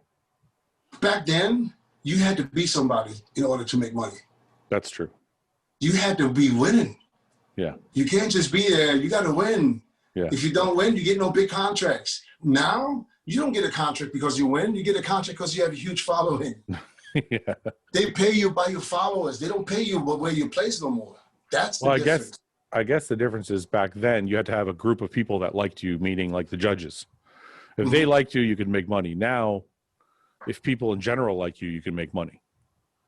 Back then, you had to be somebody in order to make money. That's true. You had to be winning. Yeah. You can't just be there. You got to win. Yeah. If you don't win, you get no big contracts. Now, you don't get a contract because you win. You get a contract because you have a huge following. Yeah. They pay you by your followers. They don't pay you by where you place no more. That's the difference. I guess the difference is back then you had to have a group of people that liked you, meaning like the judges. If they liked you, you could make money. Now, if people in general like you, you can make money.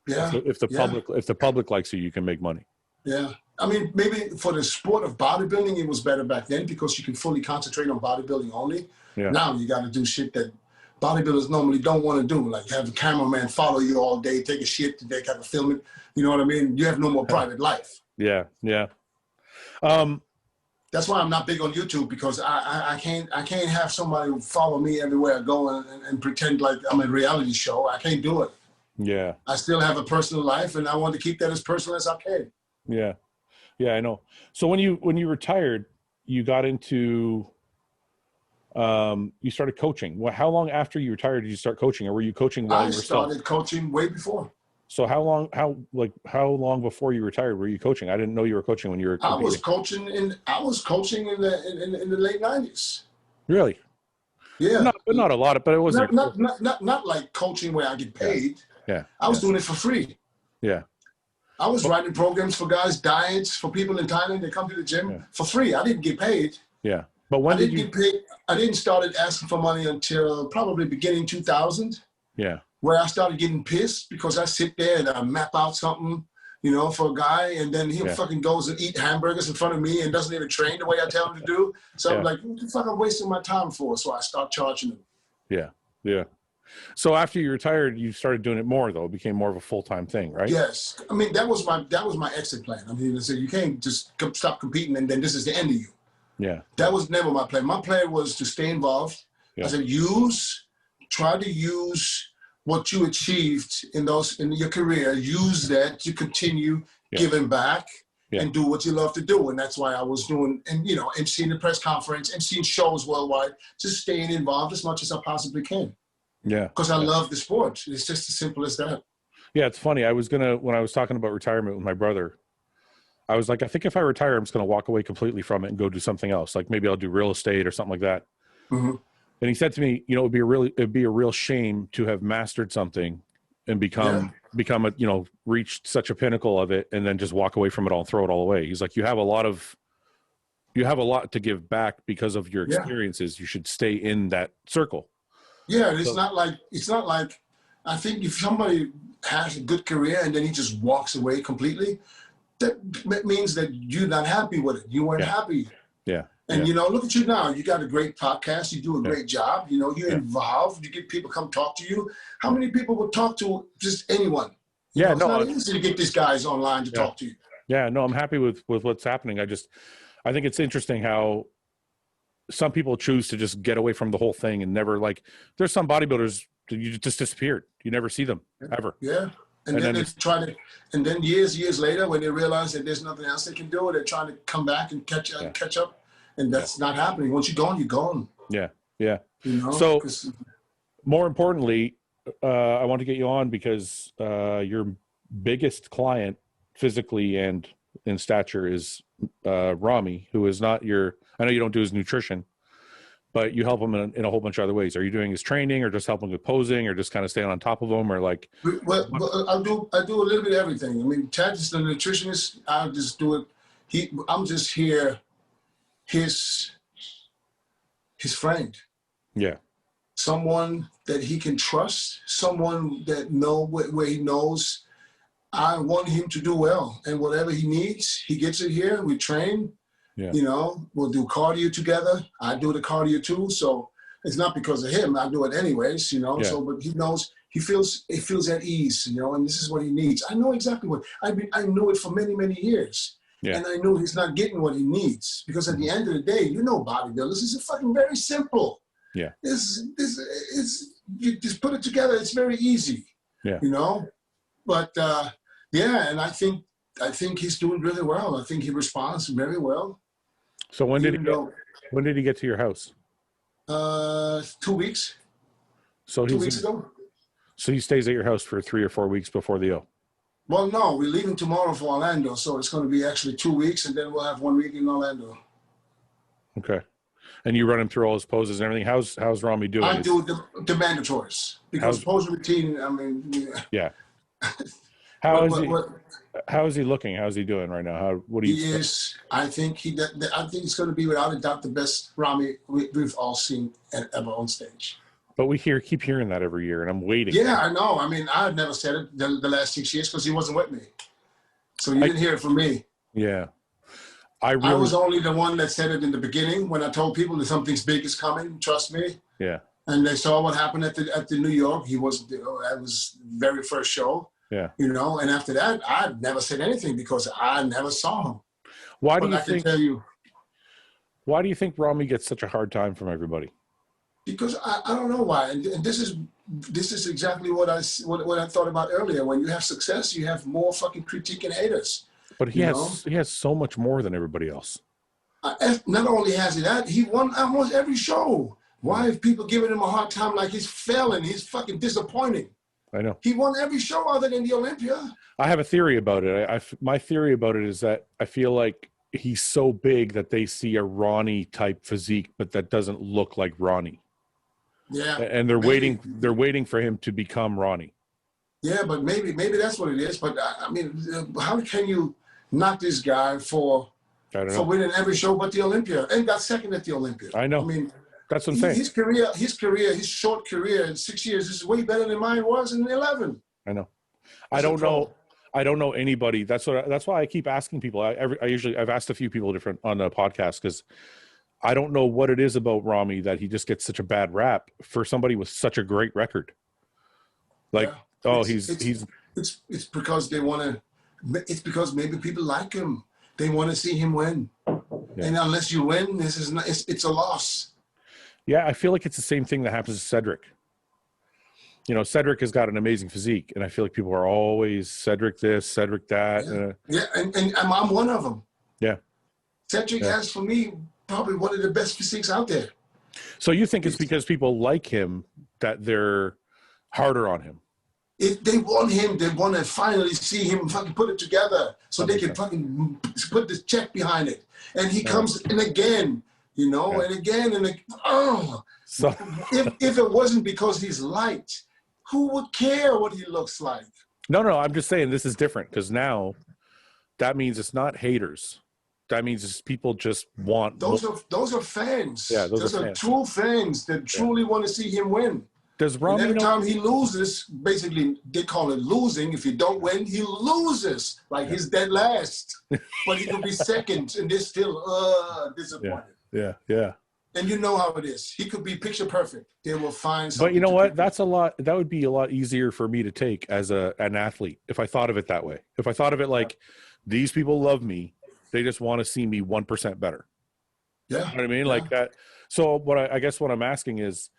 Yeah. So if the public likes you, you can make money. Yeah. I mean, maybe for the sport of bodybuilding, it was better back then because you can fully concentrate on bodybuilding only. Yeah. Now you got to do shit that bodybuilders normally don't want to do, like have a cameraman follow you all day, take a shit, they got to film it. You know what I mean? You have no more private life. Yeah. Yeah. That's why I'm not big on YouTube because I can't have somebody follow me everywhere I go and pretend like I'm a reality show. I can't do it. Yeah. I still have a personal life and I want to keep that as personal as I can. Yeah. Yeah, I know. So when you retired, you got into you started coaching. Well, how long after you retired did you start coaching, or were you coaching while you were still? I started coaching way before. So how long before you retired were you coaching? I didn't know you were coaching when you were competing. I was coaching in the late 90s. Really? Yeah. Not a lot, but it wasn't not like coaching where I get paid. Yeah. I was doing it for free. Yeah. I was writing programs for guys, diets for people in Thailand. They come to the gym for free. I didn't get paid. Yeah. But when did you get paid? I didn't start asking for money until probably beginning 2000. Yeah. Where I started getting pissed because I sit there and I map out something, for a guy, and then he fucking goes and eat hamburgers in front of me and doesn't even train the way I tell him to do. So I'm like, what the fuck I'm wasting my time for? So I start charging him. Yeah. Yeah. So after you retired, you started doing it more, though. It became more of a full-time thing, right? Yes. I mean, that was my exit plan. I mean, you can't just stop competing and then this is the end of you. Yeah. That was never my plan. My plan was to stay involved. Yeah. I said, try to use what you achieved in your career, use that to continue giving back and do what you love to do. And that's why I was doing, emceeing the press conference, emceeing shows worldwide, just staying involved as much as I possibly can. Yeah. Because I love the sport. It's just as simple as that. Yeah, it's funny. When I was talking about retirement with my brother, I was like, I think if I retire, I'm just going to walk away completely from it and go do something else. Like maybe I'll do real estate or something like that. Mm-hmm. And he said to me, you know, it'd be a real shame to have mastered something and become a, you know, reached such a pinnacle of it and then just walk away from it all and throw it all away. He's like, you have a lot to give back because of your experiences. You should stay in that circle. Yeah. It's not like, I think if somebody has a good career and then he just walks away completely, that means that you're not happy with it. You weren't happy. Yeah. And, you know, look at you now. You got a great podcast. You do a great job. You know, you're involved. You get people come talk to you. How many people would talk to just anyone? You know, it's not easy to get these guys online to talk to you. Yeah, no, I'm happy with what's happening. I think it's interesting how some people choose to just get away from the whole thing and never, like, there's some bodybuilders that you just disappeared. You never see them ever. Yeah. And then they try to, and then years later, when they realize that there's nothing else they can do, they're trying to come back and catch up. And that's not happening. Once you're gone, you're gone. Yeah. Yeah. You know? So more importantly, I want to get you on because your biggest client physically and in stature is Ramy, who is not I know you don't do his nutrition, but you help him in a whole bunch of other ways. Are you doing his training or just helping with posing or just kind of staying on top of him or like? Well, I do a little bit of everything. I mean, Chad is the nutritionist. I'll just do it. I'm just here, his friend. Yeah. Someone that he can trust, someone that where he knows I want him to do well. And whatever he needs, he gets it here. We train. Yeah. You know, we'll do cardio together. I do the cardio too. So it's not because of him. I do it anyways, you know. Yeah. So, but he knows, he feels at ease, you know, and this is what he needs. I know exactly what, I know it for many, many years. Yeah. And I know he's not getting what he needs because at the end of the day, you know, bodybuilders, it's fucking very simple. Yeah. You just put it together. It's very easy. Yeah. You know, but and I think he's doing really well. I think he responds very well. So when did he get to your house? 2 weeks. So 2 weeks ago. So he stays at your house for 3 or 4 weeks before the O. Well, no, we're leaving tomorrow for Orlando, so it's going to be actually 2 weeks, and then we'll have 1 week in Orlando. Okay. And you run him through all his poses and everything. How's Ramy doing? I do the mandatories because pose routine. I mean, yeah. How is he looking? How's he doing right now? I think it's going to be without a doubt the best Ramy we've all seen ever on stage. But we keep hearing that every year, and I'm waiting. Yeah, I know. I mean, I've never said it the last 6 years because he wasn't with me. So you didn't hear it from me. Yeah. I was only the one that said it in the beginning when I told people that something big is coming. Trust me. Yeah. And they saw what happened at the New York. That was the very first show. Yeah. You know, and after that, I never said anything because I never saw him. Why do you think Ramy gets such a hard time from everybody? Because I don't know why. And this is exactly what I thought about earlier. When you have success, you have more fucking critique and haters. But he has so much more than everybody else. Not only has he that, he won almost every show. Why are people giving him a hard time like he's failing? He's fucking disappointing. I know. He won every show other than the Olympia. I have a theory about it. My theory about it is that I feel like he's so big that they see a Ronnie type physique, but that doesn't look like Ronnie. Yeah. And they're waiting for him to become Ronnie. Yeah, but maybe that's what it is. But I mean, how can you knock this guy for winning every show but the Olympia and got second at the Olympia? I know. I mean, that's what I'm saying. His short career in 6 years is way better than mine was in 11. I know. I don't know anybody. That's why I keep asking people. I've asked a few people different on the podcast because I don't know what it is about Ramy that he just gets such a bad rap for somebody with such a great record. Like, it's because they want to. It's because maybe people like him. They want to see him win, and unless you win, it's a loss. Yeah, I feel like it's the same thing that happens to Cedric. You know, Cedric has got an amazing physique, and I feel like people are always Cedric this, Cedric that. And I'm one of them. Yeah. Cedric has, for me, probably one of the best physiques out there. So you think it's because people like him that they're harder on him? If they want him, they want to finally see him fucking put it together so they can fucking put this check behind it. And he comes in again, you know, and again, and so if it wasn't because he's light, who would care what he looks like? No, I'm just saying this is different because now that means it's not haters. That means it's people just want. Those are fans. Yeah, those are true fans that truly want to see him win. Does Ramy every time he loses, basically they call it losing. If you don't win, he loses. Like he's dead last, but he could be second, and they're still disappointed. Yeah. And you know how it is. He could be picture perfect. They will find something. But you know what? That would be a lot easier for me to take as an athlete if I thought of it that way. If I thought of it like these people love me, they just want to see me 1% better. Yeah. You know what I mean? Like that. So I guess what I'm asking is,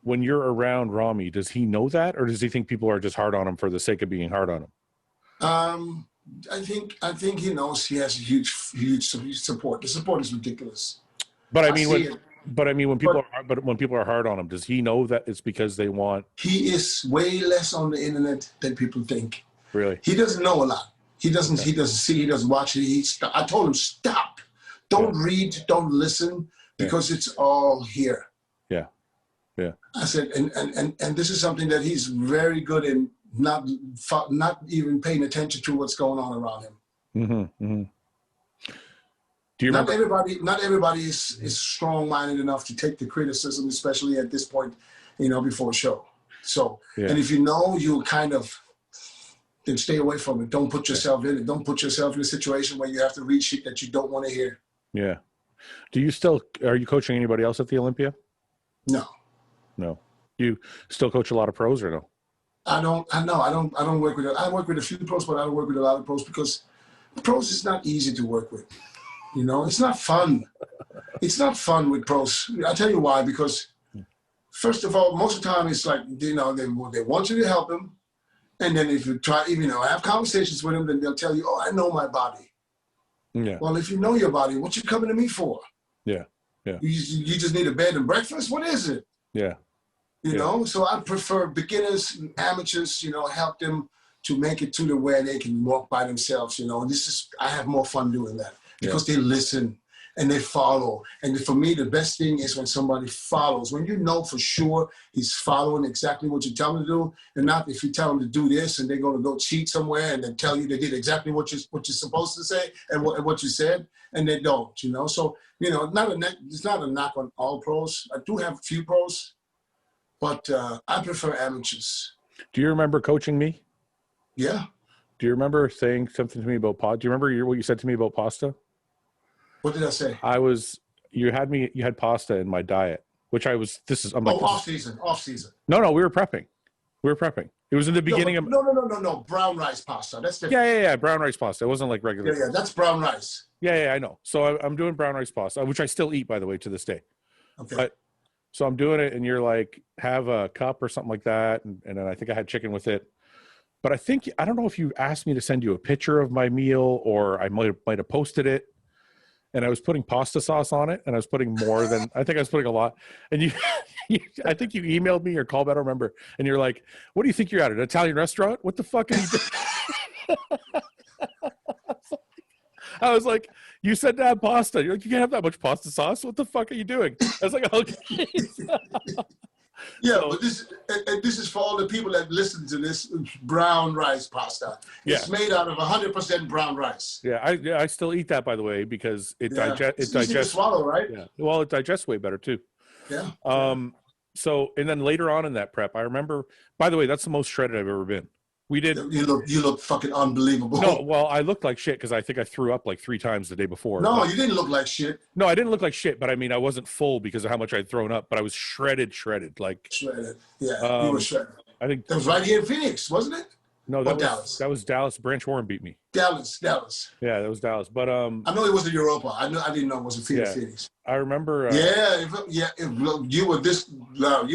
when you're around Ramy, does he know that, or does he think people are just hard on him for the sake of being hard on him? I think he knows he has huge support. The support is ridiculous. But I mean, when people are hard on him, does he know that it's because they want? He is way less on the internet than people think. Really? He doesn't know a lot. He doesn't see. He doesn't watch it. I told him stop. Don't read. Don't listen because it's all here. Yeah. I said, and this is something that he's very good in, not even paying attention to what's going on around him. Mm-hmm. Do you remember? Not everybody is strong-minded enough to take the criticism, especially at this point, you know, before a show. So, and if you know, you kind of then stay away from it. Don't put yourself in it. Don't put yourself in a situation where you have to read shit that you don't want to hear. Yeah. Are you coaching anybody else at the Olympia? No. You still coach a lot of pros or no? I don't work with it. I work with a few pros, but I don't work with a lot of pros because pros is not easy to work with. You know, it's not fun. It's not fun with pros. I'll tell you why, because first of all, most of the time it's like, you know, they want you to help them. And then if you try, you know, have conversations with them, then they'll tell you, oh, I know my body. Yeah. Well, if you know your body, what you coming to me for? Yeah. You just need a bed and breakfast? What is it? Yeah. You know, so I prefer beginners and amateurs, you know, help them to make it to the where they can walk by themselves, you know. I have more fun doing that because they listen and they follow. And for me, the best thing is when somebody follows. When you know for sure he's following exactly what you tell him to do, and not if you tell him to do this and they're going to go cheat somewhere and then tell you they did exactly what you're supposed to say and what you said, and they don't, you know. So, you know, it's not a knock on all pros. I do have a few pros, but I prefer amateurs. Do you remember coaching me? Yeah. Do you remember saying something to me about pasta? Do you remember what you said to me about pasta? What did I say? You had pasta in my diet, which off season. No, we were prepping. It was in the beginning of. No. Brown rice pasta. That's different. Yeah. Brown rice pasta. It wasn't like regular. Yeah. That's brown rice. Yeah. I know. So I'm doing brown rice pasta, which I still eat, by the way, to this day. Okay. So I'm doing it, and you're like, have a cup or something like that, and then I think I had chicken with it. But I don't know if you asked me to send you a picture of my meal, or I might have posted it. And I was putting pasta sauce on it, and I was putting more than I think I was putting a lot. And I think you emailed me or called me, I don't remember. And you're like, "What do you think you're at an Italian restaurant? What the fuck are you doing?" I was like, "You said to have pasta. You're like, you can't have that much pasta sauce. What the fuck are you doing?" I was like, "Okay." Yeah, but this is for all the people that listen to this brown rice pasta. It's made out of 100% brown rice. Yeah, I still eat that, by the way, because it digests to swallow, right? Yeah. Well, it digests way better too. Yeah. So, and then later on in that prep, I remember. By the way, that's the most shredded I've ever been. We did. You look fucking unbelievable. No, well, I looked like shit because I think I threw up like 3 times the day before. No, you didn't look like shit. No, I didn't look like shit, but I mean, I wasn't full because of how much I'd thrown up, but I was shredded. Like shredded. Yeah, you were shredded. I think that was right here in Phoenix, wasn't it? No, Dallas. That was Dallas. Branch Warren beat me. Dallas. Yeah, that was Dallas. But I know it was in Europa. I didn't know it was in Phoenix. I remember. You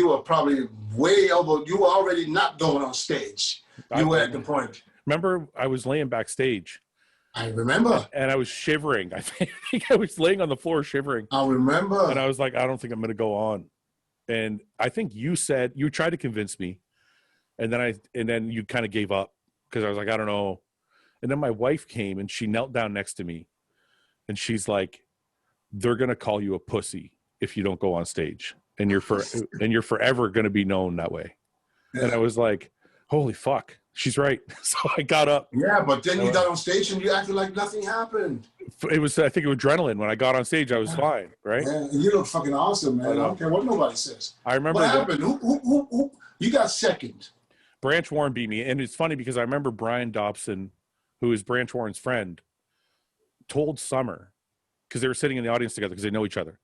were probably way over. You were already not going on stage. You were at the point. Remember, I was laying backstage. I remember. And I was shivering. I think I was laying on the floor shivering. I remember. And I was like, I don't think I'm going to go on. And I think you tried to convince me And then you kind of gave up because I was like, I don't know. And then my wife came and she knelt down next to me and she's like, they're going to call you a pussy if you don't go on stage, and you're forever going to be known that way. Yeah. And I was like, holy fuck, she's right. So I got up. Yeah, but then you got on stage and you acted like nothing happened. It was, I think it was adrenaline. When I got on stage, I was fine, right? Yeah, and you look fucking awesome, man. I don't care what nobody says. I remember what happened. Who? You got second. Branch Warren beat me, and it's funny because I remember Brian Dobson, who is Branch Warren's friend, told Summer, because they were sitting in the audience together because they know each other.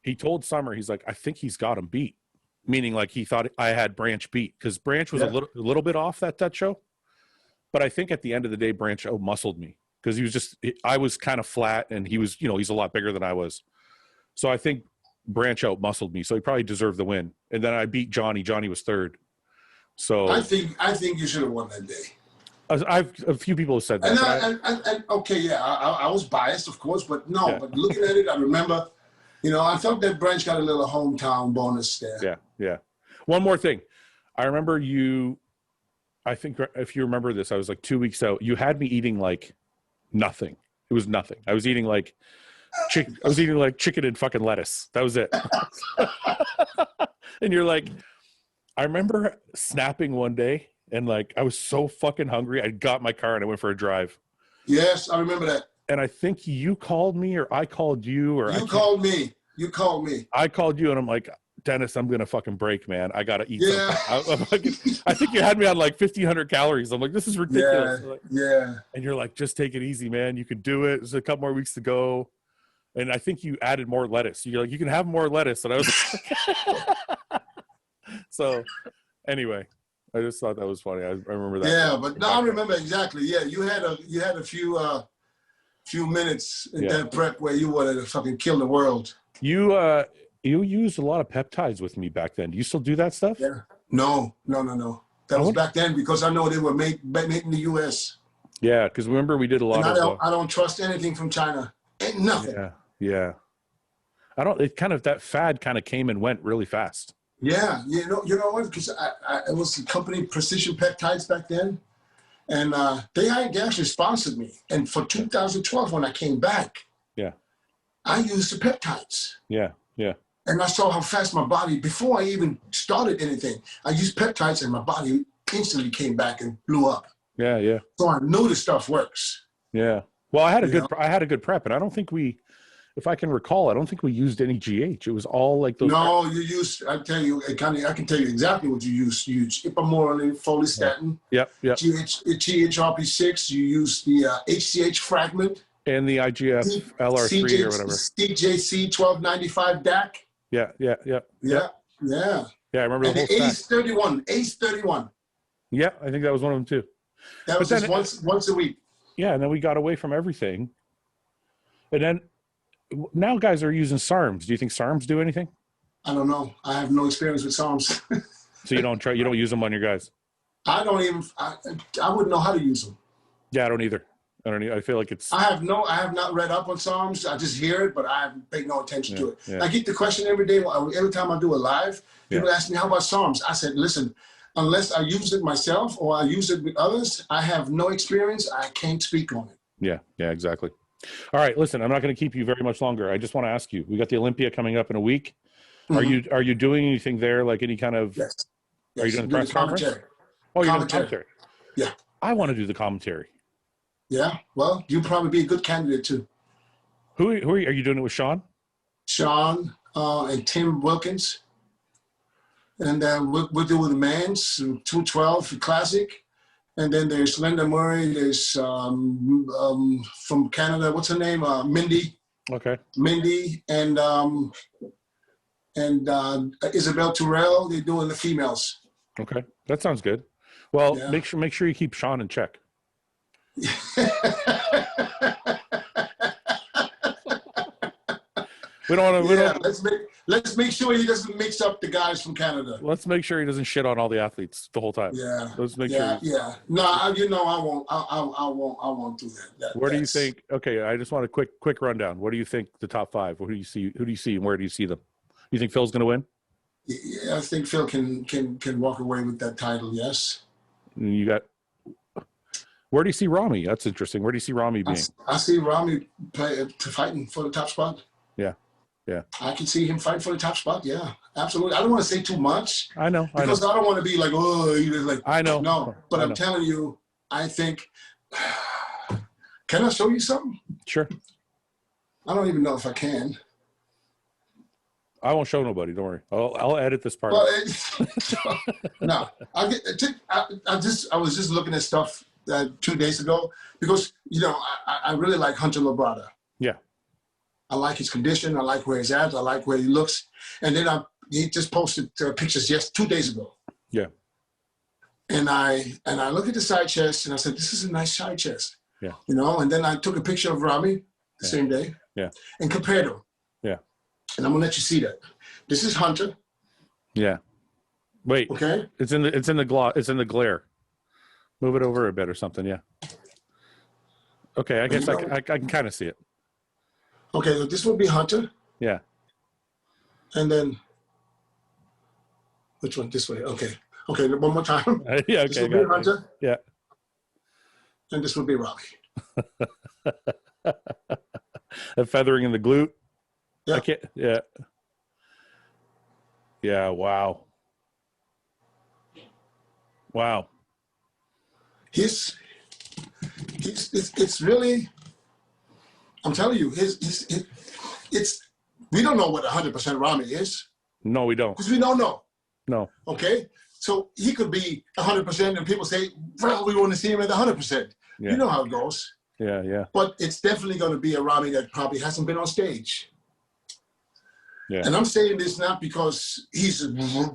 He told Summer, he's like, I think he's got him beat. Meaning like he thought I had Branch beat, because Branch was a little bit off that show. But I think at the end of the day, Branch out-muscled me because I was kind of flat and he was, he's a lot bigger than I was. So I think Branch out-muscled me. So he probably deserved the win. And then I beat Johnny. Johnny was third. So I think you should have won that day. A few people have said that. And okay, yeah, I was biased, of course, but no. But looking at it, I remember, I felt that Branch got a little hometown bonus there. Yeah. One more thing. I remember I think if you remember this, I was like 2 weeks out. You had me eating like nothing. It was nothing. I was eating like chicken and fucking lettuce. That was it. And you're like, I remember snapping one day and like I was so fucking hungry. I got in my car and I went for a drive. Yes, I remember that. And I think you called me or I called you or you called me. You called me. I called you and I'm like, Dennis, I'm gonna fucking break, man. I gotta eat something. I think you had me on like 1,500 calories. I'm like, this is ridiculous. Yeah. And you're like, just take it easy, man. You can do it. There's a couple more weeks to go. And I think you added more lettuce. You're like, you can have more lettuce. And I was like, so anyway, I just thought that was funny. I remember that. Yeah, but no, I remember exactly. Yeah, you had a few minutes in that prep where you wanted to fucking kill the world. You used a lot of peptides with me back then. Do you still do that stuff? Yeah. No. That was back then because I know they were made in the U.S. Yeah, because remember we did a lot of. I don't trust anything from China. Ain't nothing. Yeah. That fad kind of came and went really fast. Yeah, you know what? Because it was the company Precision Peptides back then, and they actually sponsored me. And for 2012, when I came back, I used the peptides. Yeah. And I saw how fast my body, before I even started anything, I used peptides and my body instantly came back and blew up. Yeah. So I know this stuff works. Yeah. Well, I had a good prep, and I don't think if I can recall, I don't think we used any GH. It was all like those. No, you used. I can tell you exactly what you used. You used ipamorelin, folistatin. Yep. GHRP6. You used the HCH fragment. And the IGF LR3 or whatever. CJC 1295 DAC. Yeah. Yeah, I remember and the ACE31. Yeah, I think that was one of them too. That was just once a week. Yeah, and then we got away from everything. And then now guys are using SARMs. Do you think SARMs do anything? I don't know. I have no experience with SARMs. So you don't use them on your guys? I wouldn't know how to use them. Yeah, I don't either. I feel like it's. I have not read up on SARMs. I just hear it, but I haven't paid no attention to it. Yeah. I get the question every day. Every time I do a live, people ask me, how about SARMs? I said, listen, unless I use it myself or I use it with others, I have no experience. I can't speak on it. Yeah, exactly. All right, listen, I'm not going to keep you very much longer. I just want to ask you, we got the Olympia coming up in a week. Mm-hmm. Are you doing anything there, like any kind of. Yes. Are you doing the press conference? Oh, you're doing commentary. Yeah. I want to do the commentary. Yeah, well, you'd probably be a good candidate too. Who are you doing it with? Sean and Tim Wilkins, and we'll do with the Mans 212 Classic, and then there's Linda Murray. There's from Canada. What's her name? Mindy. Okay. Mindy and Isabel Terrell. They're doing the females. Okay, that sounds good. Well, make sure you keep Sean in check. We don't want to. Let's make sure he doesn't mix up the guys from Canada. Let's make sure he doesn't shit on all the athletes the whole time. Yeah. Let's make sure. Yeah. No, I won't. I won't do that. Where do you think? Okay, I just want a quick rundown. What do you think the top five? Who do you see, and where do you see them? You think Phil's going to win? Yeah, I think Phil can walk away with that title. Yes. And you got. Where do you see Ramy? That's interesting. Where do you see Ramy being? I see Ramy fighting for the top spot. Yeah. Yeah. I can see him fighting for the top spot. Yeah, absolutely. I don't want to say too much. I know. Because I don't want to be like, oh, like. I know. No, but I'm telling you, I think. Can I show you something? Sure. I don't even know if I can. I won't show nobody. Don't worry. I'll edit this part. Well, no, I was just looking at stuff 2 days ago because I really like Hunter Labrada. Yeah. I like his condition. I like where he's at. I like where he looks. And then he just posted pictures 2 days ago. Yeah. And I look at the side chest and I said, this is a nice side chest. Yeah. And then I took a picture of Ramy the same day. Yeah. And compared them. Yeah. And I'm gonna let you see that. This is Hunter. Yeah. Wait. Okay. It's in the glare. Move it over a bit or something. Yeah. Okay. I guess I can kind of see it. Okay. So this would be Hunter. Yeah. And then which one? This way. Okay. Okay. One more time. Yeah. Okay. This would be Hunter. Yeah. And this would be Ramy. A feathering in the glute. Yeah. I can't. Yeah. Yeah. Wow. Wow. It's really. I'm telling you, it's. We don't know what 100% Ramy is. No, we don't. Because we don't know. No. Okay. So he could be 100%, and people say, "Well, we want to see him at 100%." Yeah. You know how it goes. Yeah. Yeah. But it's definitely going to be a Ramy that probably hasn't been on stage. Yeah. And I'm saying this not because he's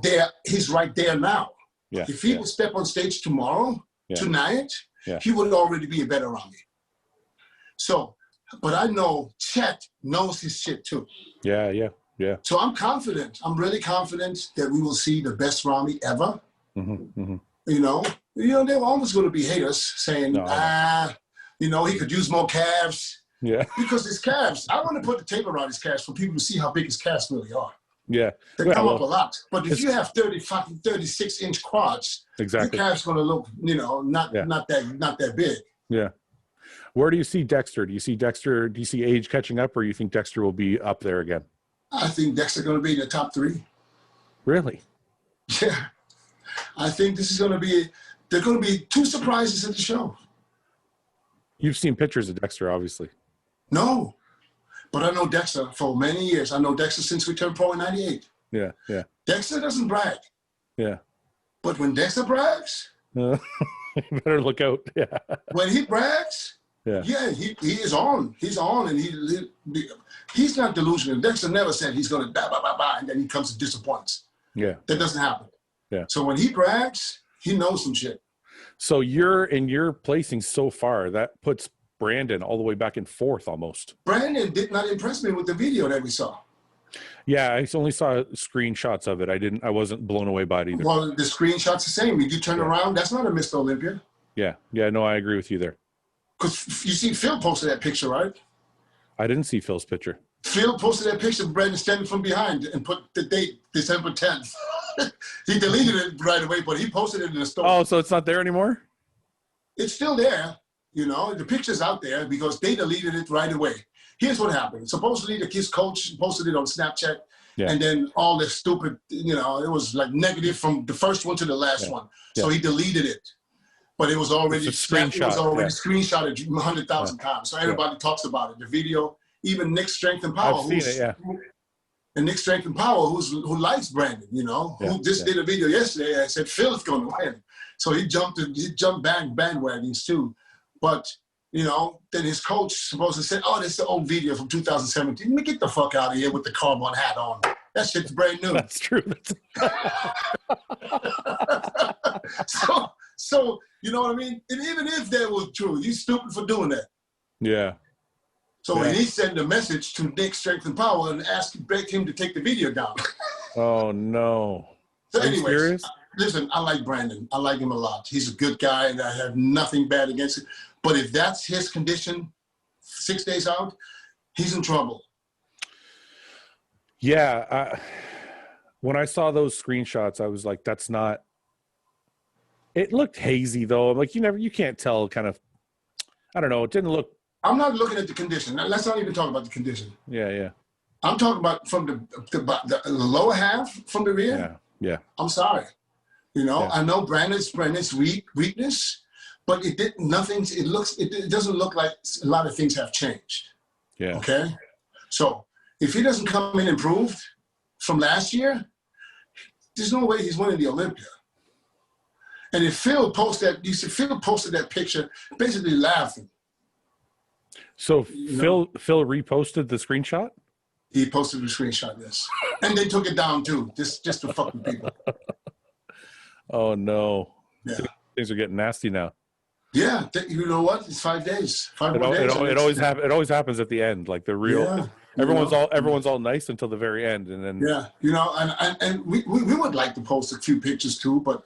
there. He's right there now. Yeah. If he would step on stage tomorrow, tonight, yeah, he would already be a better Ramy. So, but I know Chet knows his shit too. Yeah. Yeah. Yeah. So I'm confident. I'm really confident that we will see the best Ramy ever. Mm-hmm, mm-hmm. There were always going to be haters saying, he could use more calves. Yeah. Because his calves, I want to put the tape around his calves for people to see how big his calves really are. Yeah. They come up a lot. But if you have 36-inch quads, exactly, your calves going to look, not that big. Yeah. Where do you see Dexter? Do you see age catching up, or you think Dexter will be up there again? I think Dexter going to be in the top 3. Really? Yeah. I think this is going to be, there are going to be 2 surprises at the show. You've seen pictures of Dexter, obviously. No, but I know Dexter for many years. I know Dexter since we turned pro in 98. Yeah, yeah. Dexter doesn't brag. Yeah. But when Dexter brags. You better look out. Yeah. When he brags. Yeah. Yeah, he is on. He's on, and he's not delusional. Dexter never said he's going to and then he comes and disappoints. Yeah. That doesn't happen. Yeah. So when he brags, he knows some shit. So you're placing so far, that puts Brandon all the way back in 4th almost. Brandon did not impress me with the video that we saw. Yeah, I only saw screenshots of it. I wasn't blown away by it either. Well, the screenshot's the same. If you turn around, that's not a Mr.Olympia. Yeah. Yeah, no, I agree with you there. Because you see Phil posted that picture, right? I didn't see Phil's picture. Phil posted that picture of Brandon standing from behind and put the date, December 10th. He deleted it right away, but he posted it in the story. Oh, so it's not there anymore? It's still there. The picture's out there because they deleted it right away. Here's what happened. Supposedly, his coach posted it on Snapchat, and then all this stupid, it was like negative from the first one to the last one. So he deleted it. But it was already screenshotted 100,000 times. So everybody talks about it. The video, even Nick Strength and Power. I've seen it, yeah. And Nick Strength and Power, who likes Brandon, who just did a video yesterday. I said, Phil's going to win. So he jumped bandwagons too. But, then his coach supposed to say, oh, this is the old video from 2017. Let me get the fuck out of here with the carbon hat on. That shit's brand new. That's true. So, you know what I mean? And even if that was true, he's stupid for doing that. Yeah. So when he sent a message to Nick Strength and Power and begged him to take the video down. Oh, no. So anyways, listen, I like Brandon. I like him a lot. He's a good guy, and I have nothing bad against it. But if that's his condition 6 days out, he's in trouble. Yeah. When I saw those screenshots, I was like, that's not, it looked hazy though. I'm like, you can't tell kind of, I don't know. It didn't look. I'm not looking at the condition. Let's not even talk about the condition. Yeah, yeah. I'm talking about from the lower half from the rear. Yeah, yeah. I'm sorry. Yeah. I know Brandon's weakness, but it doesn't look like a lot of things have changed. Yeah. Okay. So if he doesn't come in improved from last year, there's no way he's winning the Olympia. And if Phil posted that picture, basically laughing. So Phil reposted the screenshot? He posted the screenshot, yes. And they took it down too, just to fuck with people. Oh no. Yeah. Things are getting nasty now. Yeah, you know what? It's 5 days. It always happens at the end, like the real. Yeah, everyone's all nice until the very end, and then. Yeah, and we would like to post a few pictures too, but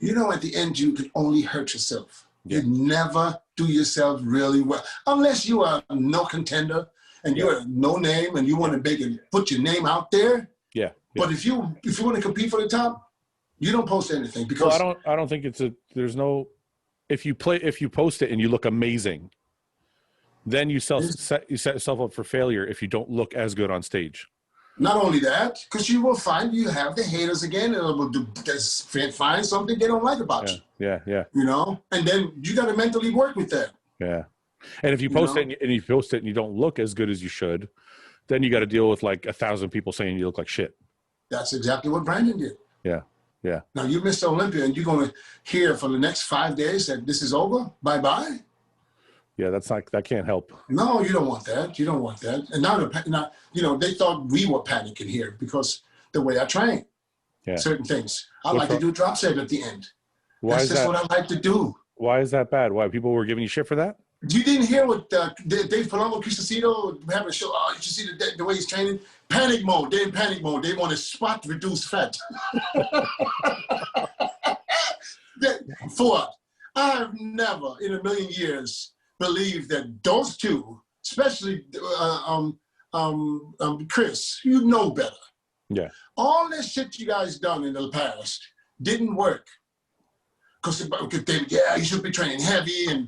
at the end you can only hurt yourself. Yeah. You never do yourself really well unless you are no contender and you're no name and you want to put your name out there. Yeah. But if you want to compete for the top, you don't post anything because I don't think there's no. If you post it and you look amazing, then you set yourself up for failure if you don't look as good on stage. Not only that, because you will find you have the haters again and will find something they don't like about you. Yeah. And then you got to mentally work with that. Yeah. And if you post it and you post it and you don't look as good as you should, then you got to deal with like 1,000 people saying you look like shit. That's exactly what Brandon did. Yeah. Yeah. Now you Mr. Olympia and you're going to hear for the next 5 days that this is over. Bye-bye. Yeah, that can't help. No, you don't want that. You don't want that. And now, they thought we were panicking here because the way I train certain things. I like to do drop set at the end. That's just what I like to do. Why is that bad? Why people were giving you shit for that? You didn't hear what Dave Palumbo, Cristocito having a show. Oh, you should see the way he's training. Panic mode. They're in panic mode. They want to spot reduce fat. Fouad, I have never in a million years believed that those two, especially Chris, you know better. Yeah. All this shit you guys done in the past didn't work. Because David, you should be training heavy and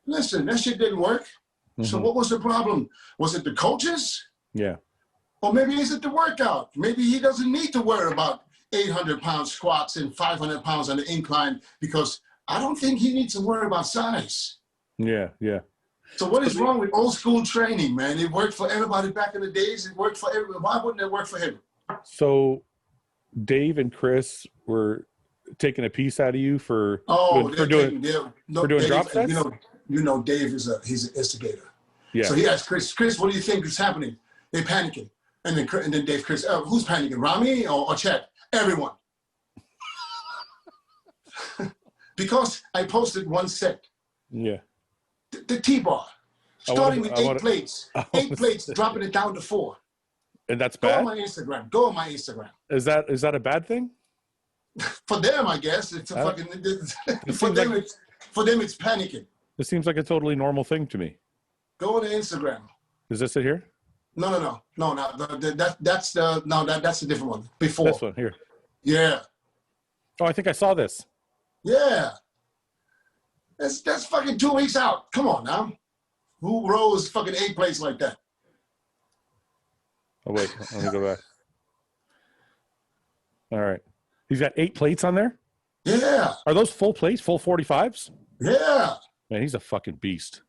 listen, that shit didn't work. Mm-hmm. So what was the problem? Was it the coaches? Yeah. Or maybe is it the workout? Maybe he doesn't need to worry about 800-pound squats and 500 pounds on the incline because I don't think he needs to worry about size. Yeah. So what is wrong with old school training, man? It worked for everybody back in the days. It worked for everyone. Why wouldn't it work for him? So Dave and Chris were taking a piece out of you for doing drop sets? Dave he's an instigator. Yeah. So he asked Chris, what do you think is happening? They're panicking. And then Dave, Chris, who's panicking? Ramy or Chet? Everyone. Because I posted one set. Yeah. The T-bar. Starting with 8 plates. 8 plates, dropping it down to 4. And that's bad? Go on my Instagram. Is that a bad thing? For them, I guess. It's a fucking for them it's panicking. This seems like a totally normal thing to me. Go on to Instagram. Is this it here? No. That's a different one. Before. This one here. Yeah. Oh, I think I saw this. Yeah. That's fucking 2 weeks out. Come on now. Who rolls fucking 8 plates like that? Oh wait, let me go back. All right. He's got 8 plates on there? Yeah. Are those full plates, full 45s? Yeah. Man, he's a fucking beast.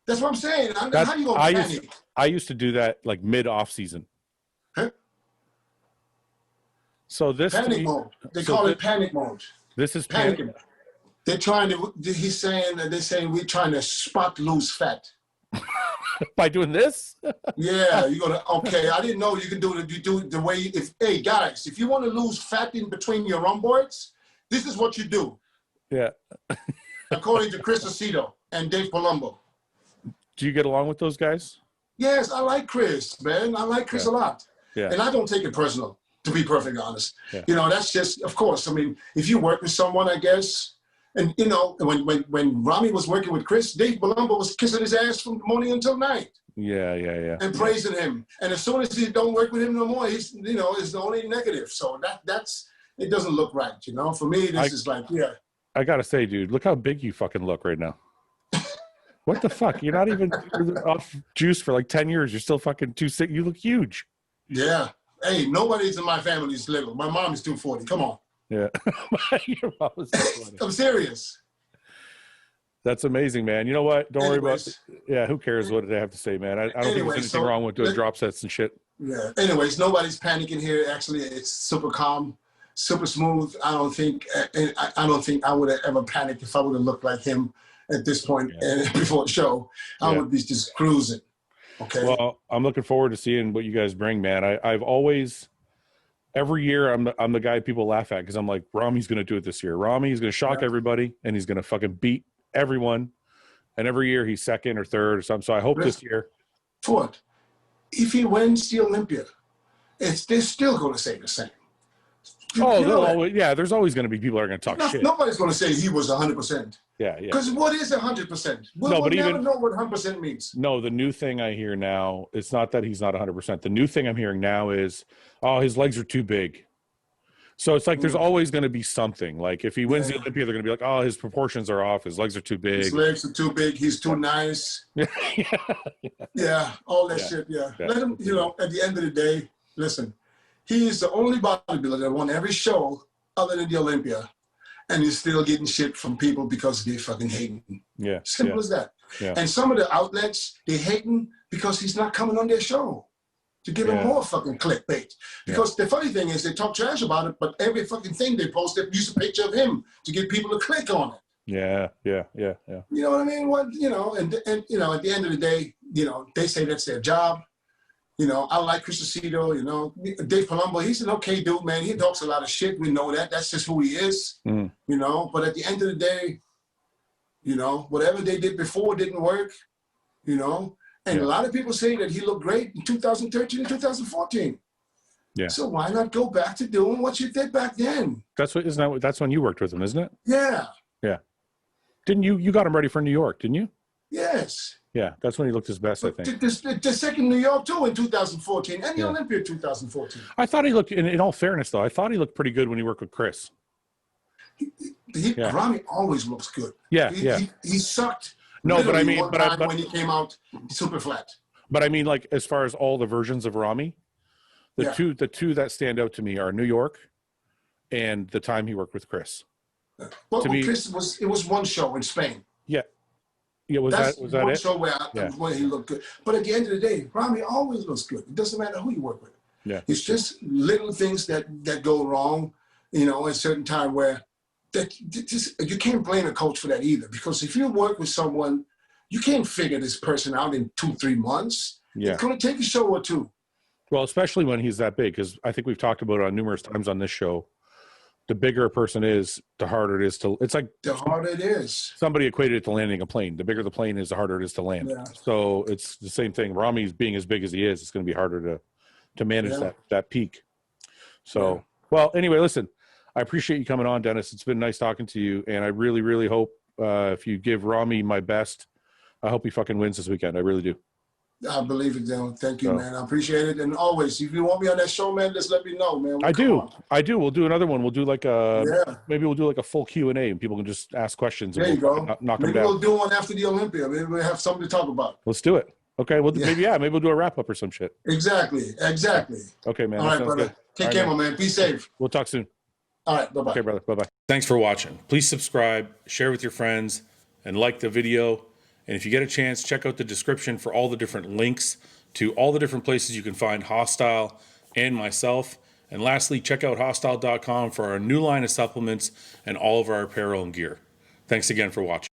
That's what I'm saying. How you gonna panic? I used to do that like mid-off season. Huh? So this panic mode. They call it panic mode. This is panicking. They're saying we're trying to spot loose fat. By doing this? Yeah, you're gonna I didn't know you can do it. You do it the way guys, if you want to lose fat in between your rhomboids, this is what you do. Yeah. According to Chris Aceto and Dave Palumbo. Do you get along with those guys? Yes, I like Chris, man. I like Chris a lot. Yeah. And I don't take it personal, to be perfectly honest. Yeah. That's just, of course, I mean, if you work with someone, I guess, and, when Ramy was working with Chris, Dave Palumbo was kissing his ass from morning until night. Yeah. And praising him. And as soon as he don't work with him no more, he's, it's the only negative. So that's it doesn't look right, For me, this is like, yeah. I gotta say, dude, look how big you fucking look right now. What the fuck? You're not even off juice for like 10 years. You're still fucking 260. You look huge. Yeah. Hey, nobody's in my family is little. My mom is 240. Come on. Yeah. Your mom is 240. I'm serious. That's amazing, man. You know what? Don't worry about it. Yeah, who cares what they have to say, man? I don't think there's anything wrong with doing drop sets and shit. Yeah. Anyways, nobody's panicking here. Actually, it's super calm, super smooth. I don't think I would have ever panicked if I would have looked like him at this point before the show. I would be just cruising. Okay. Well, I'm looking forward to seeing what you guys bring, man. I've always, every year, I'm the guy people laugh at because I'm like, Ramy's going to do it this year. Ramy's going to shock everybody, and he's going to fucking beat everyone. And every year he's second or third or something. So I hope this year. Fouad, if he wins the Olympia, they're still going to say the same. There's always going to be people that are going to talk shit. Nobody's going to say he was 100%. Yeah. Because what is 100%? We'll never know what 100% means. No, the new thing I hear now, it's not that he's not 100%. The new thing I'm hearing now is, his legs are too big. So it's like there's always going to be something. Like if he wins the Olympia, they're going to be like, his proportions are off. His legs are too big. His legs are too big. He's too nice. Yeah, all that shit. Yeah. Let him, at the end of the day, listen, he is the only bodybuilder that won every show other than the Olympia. And he's still getting shit from people because they fucking hating him. Yeah. Simple as that. Yeah. And some of the outlets, they hating because he's not coming on their show to give him more fucking clickbait. Because the funny thing is they talk trash about it, but every fucking thing they post, they use a picture of him to get people to click on it. Yeah. You know what I mean? And at the end of the day, they say that's their job. I like Chris Aceto, Dave Palumbo, he's an okay dude, man. He talks a lot of shit. We know that. That's just who he is, But at the end of the day, whatever they did before didn't work, And a lot of people say that he looked great in 2013 and 2014. Yeah. So why not go back to doing what you did back then? That's when you worked with him, isn't it? Yeah. Yeah. Didn't you got him ready for New York, didn't you? Yes. Yeah, that's when he looked his best, I think. The second New York too in 2014 and the Olympia 2014. I thought he looked, in all fairness though, I thought he looked pretty good when he worked with Chris. Ramy always looks good. Yeah, He sucked. No, but I mean, when he came out super flat. But I mean, like as far as all the versions of Ramy, the two that stand out to me are New York, and the time he worked with Chris. Well, Chris was one show in Spain. Yeah. Yeah, was that one it? show where he looked good. But at the end of the day, Ramy always looks good. It doesn't matter who you work with. Yeah. It's just little things that go wrong, at a certain time where you can't blame a coach for that either. Because if you work with someone, you can't figure this person out in 2-3 months. Yeah. It's going to take a show or two. Well, especially when he's that big, because I think we've talked about it on numerous times on this show. The bigger a person is, the harder it is to. It's like the harder it is. Somebody equated it to landing a plane. The bigger the plane is, the harder it is to land. Yeah. So it's the same thing. Ramy's being as big as he is, it's going to be harder to manage that peak. So well, anyway, listen. I appreciate you coming on, Dennis. It's been nice talking to you, and I really, really hope if you give Ramy my best, I hope he fucking wins this weekend. I really do. I believe it, Dylan. Thank you, man. I appreciate it. And always, if you want me on that show, man, just let me know, man. I do. We'll do another one. We'll do like maybe we'll do like a full Q&A and people can just ask questions. There you go. Knock maybe them down. We'll do one after the Olympia. Maybe we'll have something to talk about. Let's do it. Okay. Well, maybe we'll do a wrap up or some shit. Exactly. Okay, man. All right, brother. Good. Take care, my man. Be safe. We'll talk soon. All right. Bye-bye. Okay, brother. Bye-bye. Thanks for watching. Please subscribe, share with your friends, and like the video. And if you get a chance, check out the description for all the different links to all the different places you can find Hostile and myself. And lastly, check out hostile.com for our new line of supplements and all of our apparel and gear. Thanks again for watching.